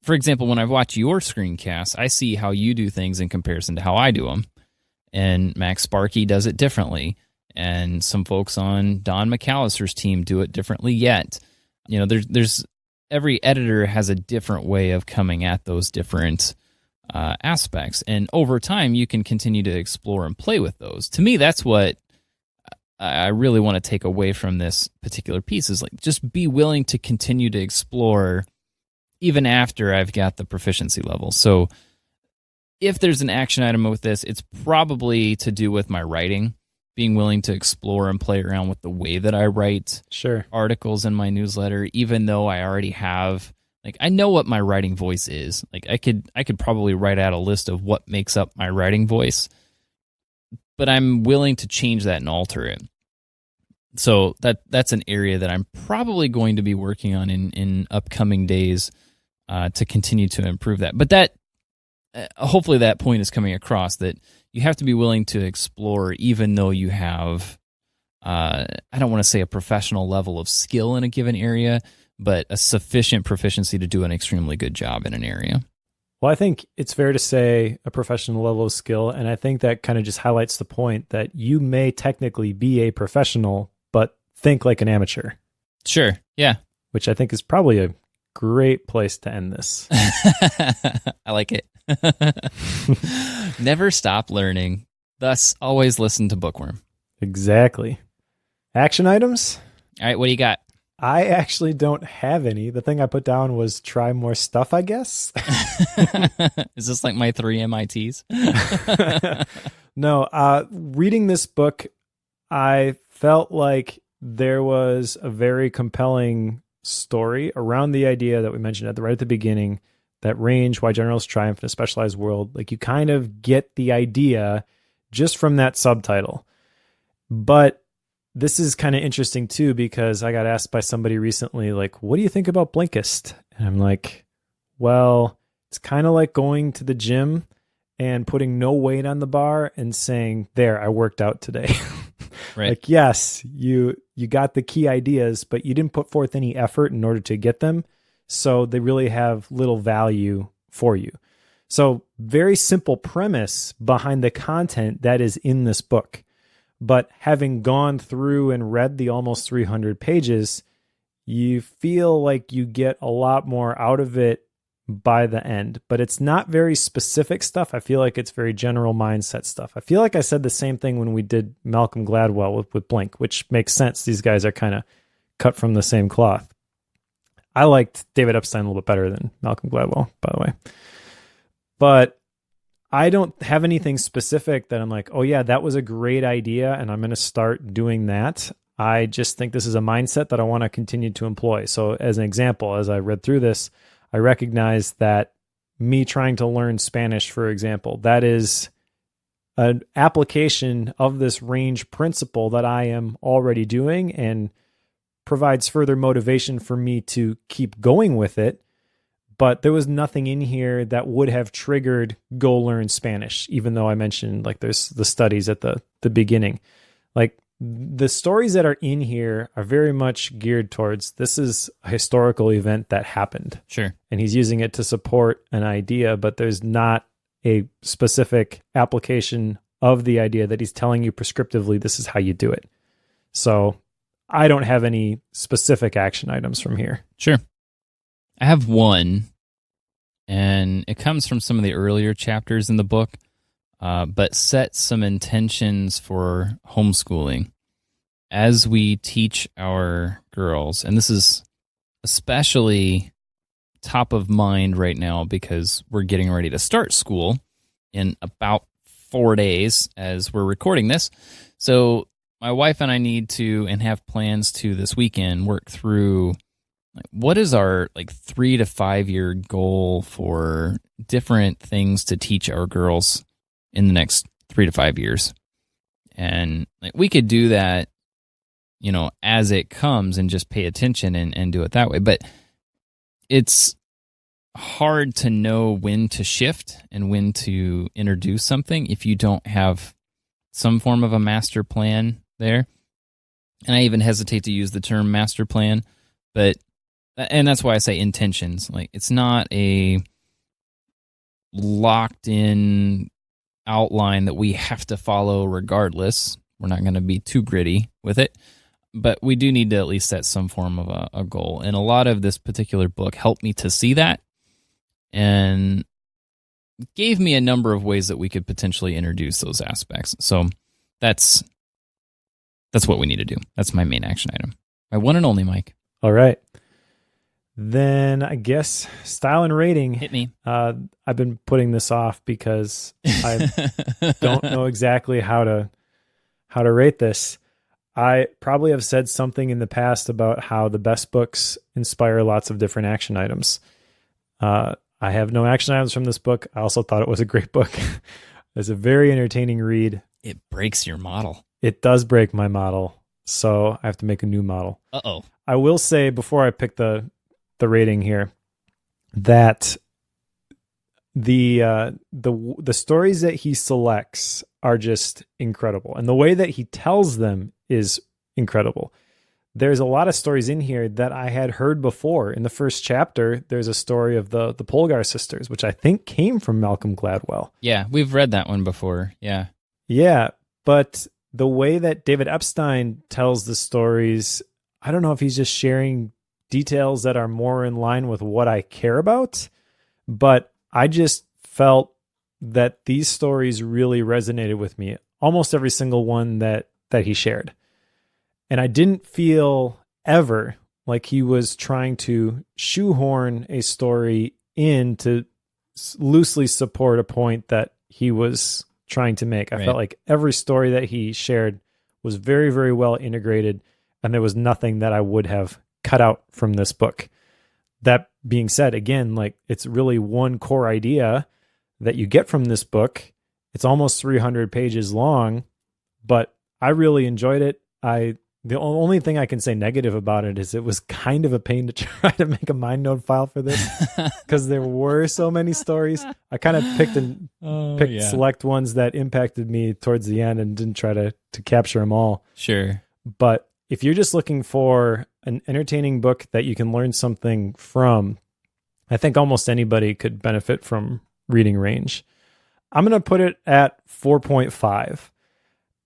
for example, when I watch your screencasts, I see how you do things in comparison to how I do them. And Max Sparky does it differently. And some folks on Don McAllister's team do it differently yet. There's every editor has a different way of coming at those different aspects. And over time, you can continue to explore and play with those. To me, that's what I really want to take away from this particular piece, is like, just be willing to continue to explore even after I've got the proficiency level. So if there's an action item with this, it's probably to do with my writing, being willing to explore and play around with the way that I write articles in my newsletter, even though I already have, like, I know what my writing voice is. Like, I could probably write out a list of what makes up my writing voice, but I'm willing to change that and alter it. So that's an area that I'm probably going to be working on in upcoming days to continue to improve that. But that hopefully that point is coming across, that you have to be willing to explore even though you have, I don't want to say a professional level of skill in a given area, but a sufficient proficiency to do an extremely good job in an area. Well, I think it's fair to say a professional level of skill, and I think that kind of just highlights the point that you may technically be a professional, but think like an amateur. Sure, yeah. Which I think is probably a great place to end this. I like it. Never stop learning. Thus, always listen to Bookworm. Exactly. Action items? All right, what do you got? I actually don't have any. The thing I put down was try more stuff, I guess. Is this like my 3 MITs? No, reading this book, I felt like there was a very compelling story around the idea that we mentioned right at the beginning, that range, why generals triumph in a specialized world. Like, you kind of get the idea just from that subtitle. But this is kind of interesting too, because I got asked by somebody recently, like, what do you think about Blinkist? And I'm like, well, it's kind of like going to the gym and putting no weight on the bar and saying, there, I worked out today. Right. Like, yes, you got the key ideas, but you didn't put forth any effort in order to get them. So they really have little value for you. So very simple premise behind the content that is in this book. But having gone through and read the almost 300 pages, you feel like you get a lot more out of it by the end. But it's not very specific stuff. I feel like it's very general mindset stuff. I feel like I said the same thing when we did Malcolm Gladwell with Blink, which makes sense. These guys are kind of cut from the same cloth. I liked David Epstein a little bit better than Malcolm Gladwell, by the way. But I don't have anything specific that I'm like, oh yeah, that was a great idea and I'm going to start doing that. I just think this is a mindset that I want to continue to employ. So as an example, as I read through this, I recognize that me trying to learn Spanish, for example, that is an application of this range principle that I am already doing and provides further motivation for me to keep going with it. But there was nothing in here that would have triggered go learn Spanish, even though I mentioned like there's the studies at the beginning. Like, the stories that are in here are very much geared towards, this is a historical event that happened. Sure. And he's using it to support an idea, but there's not a specific application of the idea that he's telling you prescriptively, this is how you do it. So I don't have any specific action items from here. Sure. I have one, and it comes from some of the earlier chapters in the book, but set some intentions for homeschooling as we teach our girls. And this is especially top of mind right now because we're getting ready to start school in about 4 days as we're recording this. So my wife and I need to, and have plans to this weekend, work through what is our 3 to 5 year goal for different things to teach our girls in the next 3 to 5 years. And we could do that, as it comes and just pay attention and do it that way. But it's hard to know when to shift and when to introduce something if you don't have some form of a master plan there. And I even hesitate to use the term master plan, and that's why I say intentions. Like, it's not a locked in outline that we have to follow regardless. We're not going to be too gritty with it, but we do need to at least set some form of a goal. And a lot of this particular book helped me to see that and gave me a number of ways that we could potentially introduce those aspects. So that's what we need to do. That's my main action item. My one and only, Mike. All right. Then I guess style and rating. Hit me. I've been putting this off because I don't know exactly how to rate this. I probably have said something in the past about how the best books inspire lots of different action items. I have no action items from this book. I also thought it was a great book. It's a very entertaining read. It breaks your model. It does break my model, so I have to make a new model. Uh-oh. I will say before I pick the rating here that the stories that he selects are just incredible, and the way that he tells them is incredible. There's a lot of stories in here that I had heard before. In the first chapter, there's a story of the Polgar sisters, which I think came from Malcolm Gladwell. Yeah, we've read that one before. Yeah. Yeah, but the way that David Epstein tells the stories, I don't know if he's just sharing details that are more in line with what I care about, but I just felt that these stories really resonated with me. Almost every single one that he shared. And I didn't feel ever like he was trying to shoehorn a story in to loosely support a point that he was trying to make. I felt like every story that he shared was very, very well integrated, and there was nothing that I would have cut out from this book. That being said, again, like it's really one core idea that you get from this book. It's almost 300 pages long, but I really enjoyed it. The only thing I can say negative about it is it was kind of a pain to try to make a MindNote file for this because there were so many stories. I kind of picked select ones that impacted me towards the end and didn't try to capture them all. Sure. But if you're just looking for an entertaining book that you can learn something from, I think almost anybody could benefit from reading range. I'm going to put it at 4.5.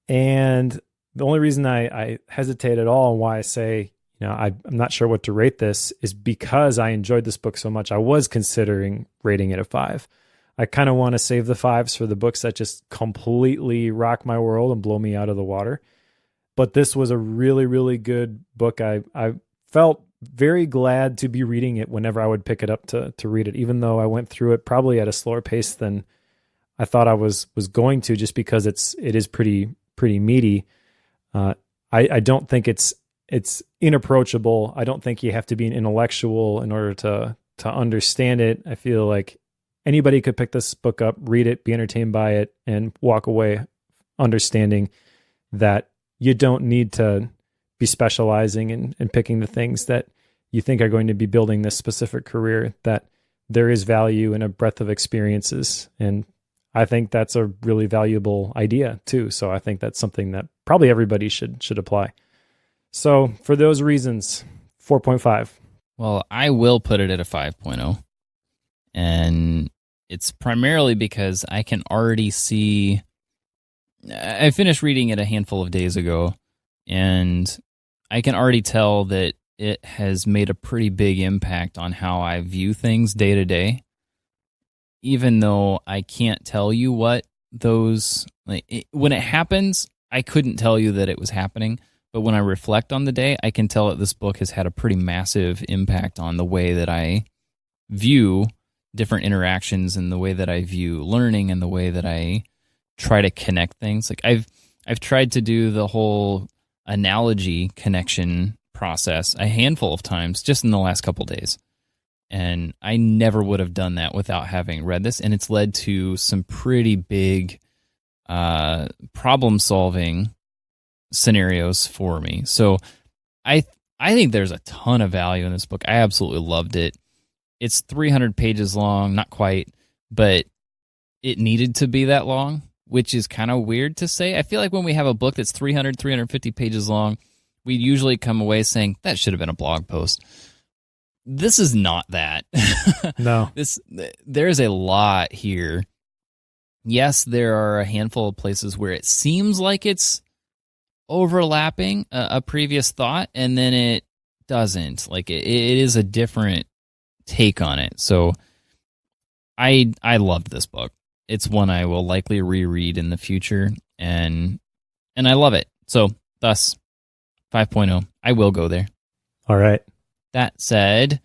And the only reason I hesitate at all and why I say, I'm not sure what to rate this is because I enjoyed this book so much. I was considering rating it a 5. I kind of want to save the 5s for the books that just completely rock my world and blow me out of the water. But this was a really, really good book. I felt very glad to be reading it whenever I would pick it up to read it, even though I went through it probably at a slower pace than I thought I was going to, just because it is pretty meaty. I don't think it's inapproachable. I don't think you have to be an intellectual in order to understand it. I feel like anybody could pick this book up, read it, be entertained by it, and walk away understanding that you don't need to be specializing and picking the things that you think are going to be building this specific career, that there is value in a breadth of experiences. And I think that's a really valuable idea too. So I think that's something that probably everybody should apply. So for those reasons, 4.5. Well, I will put it at a 5.0. And it's primarily because I can already see, I finished reading it a handful of days ago, and I can already tell that it has made a pretty big impact on how I view things day to day. Even though I can't tell you what those, when it happens, I couldn't tell you that it was happening. But when I reflect on the day, I can tell that this book has had a pretty massive impact on the way that I view different interactions and the way that I view learning and the way that I try to connect things. Like I've tried to do the whole analogy connection process a handful of times just in the last couple days. And I never would have done that without having read this. And it's led to some pretty big problem-solving scenarios for me. So I think there's a ton of value in this book. I absolutely loved it. It's 300 pages long, not quite, but it needed to be that long, which is kind of weird to say. I feel like when we have a book that's 350 pages long, we usually come away saying, that should have been a blog post. This is not that. No. There's a lot here. Yes, there are a handful of places where it seems like it's overlapping a previous thought, and then it doesn't. Like it is a different take on it. So I loved this book. It's one I will likely reread in the future, and I love it. So thus 5.0. I will go there. All right. That said,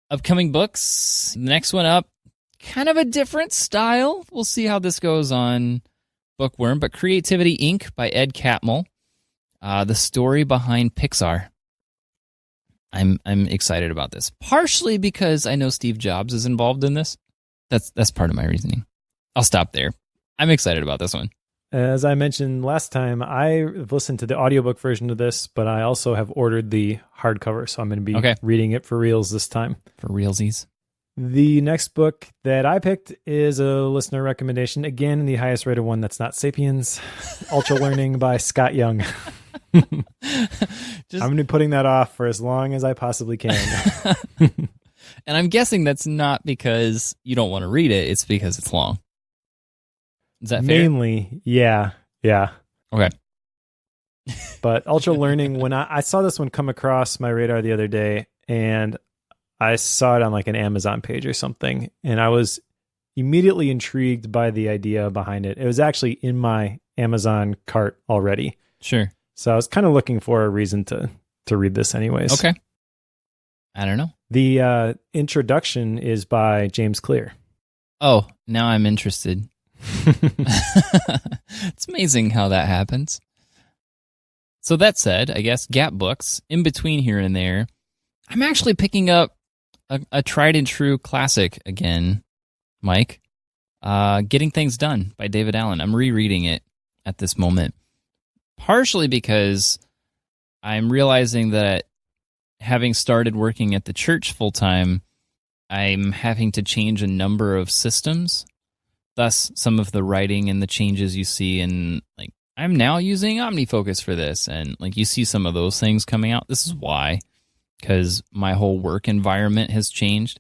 upcoming books. The next one up, kind of a different style. We'll see how this goes on Bookworm, but Creativity Inc. by Ed Catmull. The story behind Pixar. I'm excited about this, partially because I know Steve Jobs is involved in this. That's part of my reasoning. I'll stop there. I'm excited about this one. As I mentioned last time, I've listened to the audiobook version of this, but I also have ordered the hardcover, so I'm going to be reading it for reals this time. For realsies. The next book that I picked is a listener recommendation. Again, the highest rated one that's not Sapiens, Ultra Learning by Scott Young. I'm going to be putting that off for as long as I possibly can. And I'm guessing that's not because you don't want to read it, it's because it's long. Is that fair? Mainly, yeah. Okay. But Ultra Learning, when I saw this one come across my radar the other day, and I saw it on like an Amazon page or something, and I was immediately intrigued by the idea behind it. It was actually in my Amazon cart already. Sure. So I was kind of looking for a reason to read this anyways. Okay. I don't know. The introduction is by James Clear. Oh, now I'm interested. It's amazing how that happens. So that said, I guess Gap Books, in between here and there, I'm actually picking up a tried and true classic again, Mike. Getting Things Done by David Allen. I'm rereading it at this moment, partially because I'm realizing that having started working at the church full time, I'm having to change a number of systems. Thus, some of the writing and the changes you see in, like, I'm now using OmniFocus for this, and like you see some of those things coming out. This is why, because my whole work environment has changed,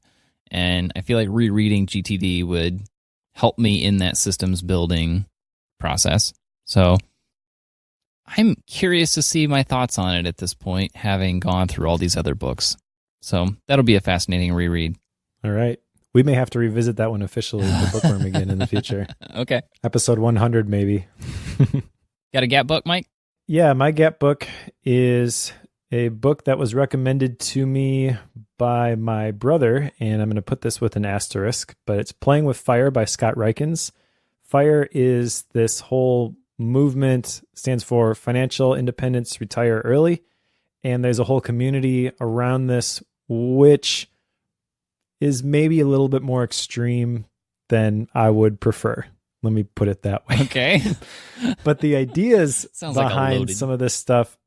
and I feel like rereading GTD would help me in that systems building process. So I'm curious to see my thoughts on it at this point, having gone through all these other books. So that'll be a fascinating reread. All right. We may have to revisit that one officially, the Bookworm, again in the future. Okay. Episode 100, maybe. Got a Gap book, Mike? Yeah, my Gap book is a book that was recommended to me by my brother, and I'm going to put this with an asterisk, but it's Playing with Fire by Scott Rikens. FIRE is this whole movement, stands for Financial Independence, Retire Early, and there's a whole community around this, which is maybe a little bit more extreme than I would prefer. Let me put it that way. Okay. But the ideas behind some of this stuff,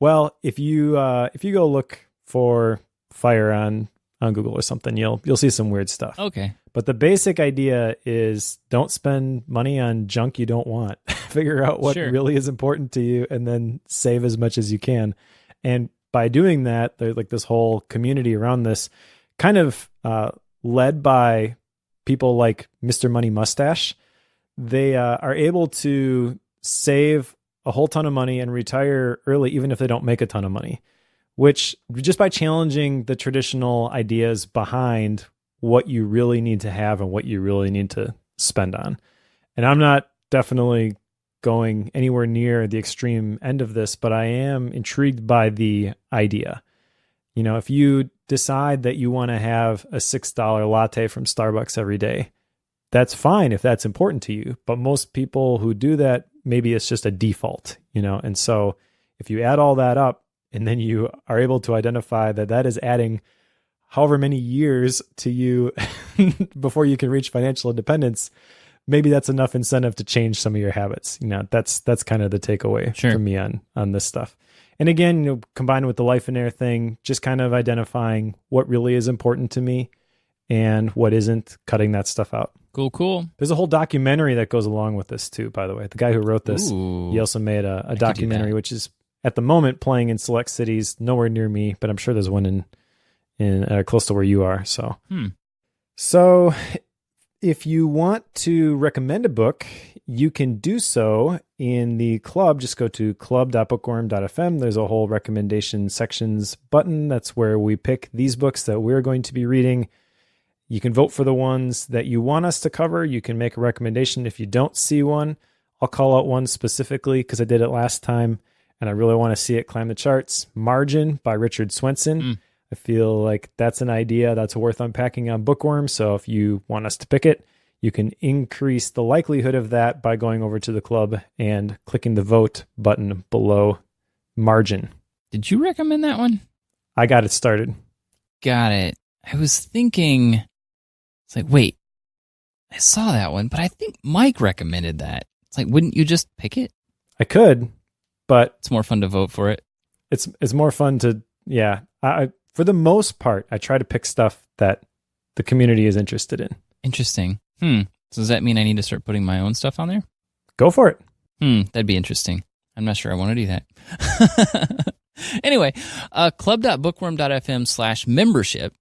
well, if you go look for FIRE on Google or something, you'll see some weird stuff. Okay. But the basic idea is don't spend money on junk you don't want. Figure out what really is important to you and then save as much as you can. And by doing that, there's like this whole community around this, kind of led by people like Mr. Money Mustache. They are able to save a whole ton of money and retire early, even if they don't make a ton of money, which just by challenging the traditional ideas behind what you really need to have and what you really need to spend on. And I'm not definitely going anywhere near the extreme end of this, but I am intrigued by the idea. You know, if you decide that you want to have a $6 latte from Starbucks every day, that's fine if that's important to you. But most people who do that, maybe it's just a default, you know? And so if you add all that up and then you are able to identify that that is adding however many years to you before you can reach financial independence, maybe that's enough incentive to change some of your habits. You know, that's kind of the takeaway for me on this stuff. And again, you know, combined with the Life and Air thing, just kind of identifying what really is important to me and what isn't, cutting that stuff out. Cool. There's a whole documentary that goes along with this too, by the way. The guy who wrote this, he also made a documentary, which is at the moment playing in select cities, nowhere near me, but I'm sure there's one in close to where you are. So if you want to recommend a book, you can do so in the club. Just go to club.bookworm.fm. There's a whole recommendation sections button. That's where we pick these books that we're going to be reading. You can vote for the ones that you want us to cover. You can make a recommendation. If you don't see one, I'll call out one specifically because I did it last time and I really want to see it climb the charts. Margin by Richard Swenson. I feel like that's an idea that's worth unpacking on Bookworm. So if you want us to pick it, you can increase the likelihood of that by going over to the club and clicking the vote button below Margin. Did you recommend that one? I got it started. Got it. I was thinking, it's like, wait, I saw that one, but I think Mike recommended that. It's like, wouldn't you just pick it? I could, but it's more fun to vote for it. It's more fun to, yeah. For the most part, I try to pick stuff that the community is interested in. Interesting. So does that mean I need to start putting my own stuff on there? Go for it. That'd be interesting. I'm not sure I want to do that. Anyway, club.bookworm.fm/membership.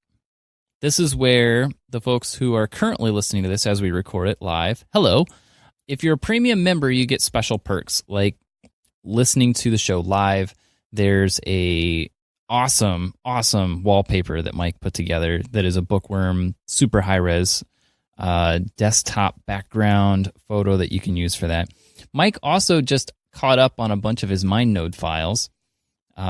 This is where the folks who are currently listening to this as we record it live, hello. If you're a premium member, you get special perks like listening to the show live. There's a awesome wallpaper that Mike put together that is a Bookworm super high-res desktop background photo that you can use for that. Mike also just caught up on a bunch of his MindNode files.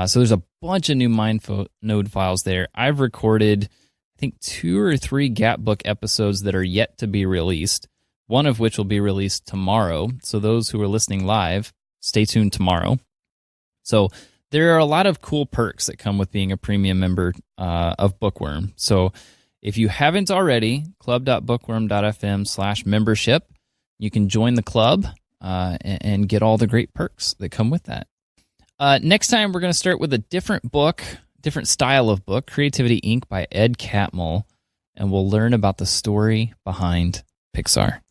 So there's a bunch of new MindNode files there. I've recorded, I think, 2 or 3 Gap Book episodes that are yet to be released, one of which will be released tomorrow. So those who are listening live, stay tuned tomorrow. So there are a lot of cool perks that come with being a premium member of Bookworm. So if you haven't already, club.bookworm.fm/membership, you can join the club and get all the great perks that come with that. Next time, we're going to start with a different book, different style of book, Creativity Inc. by Ed Catmull, and we'll learn about the story behind Pixar.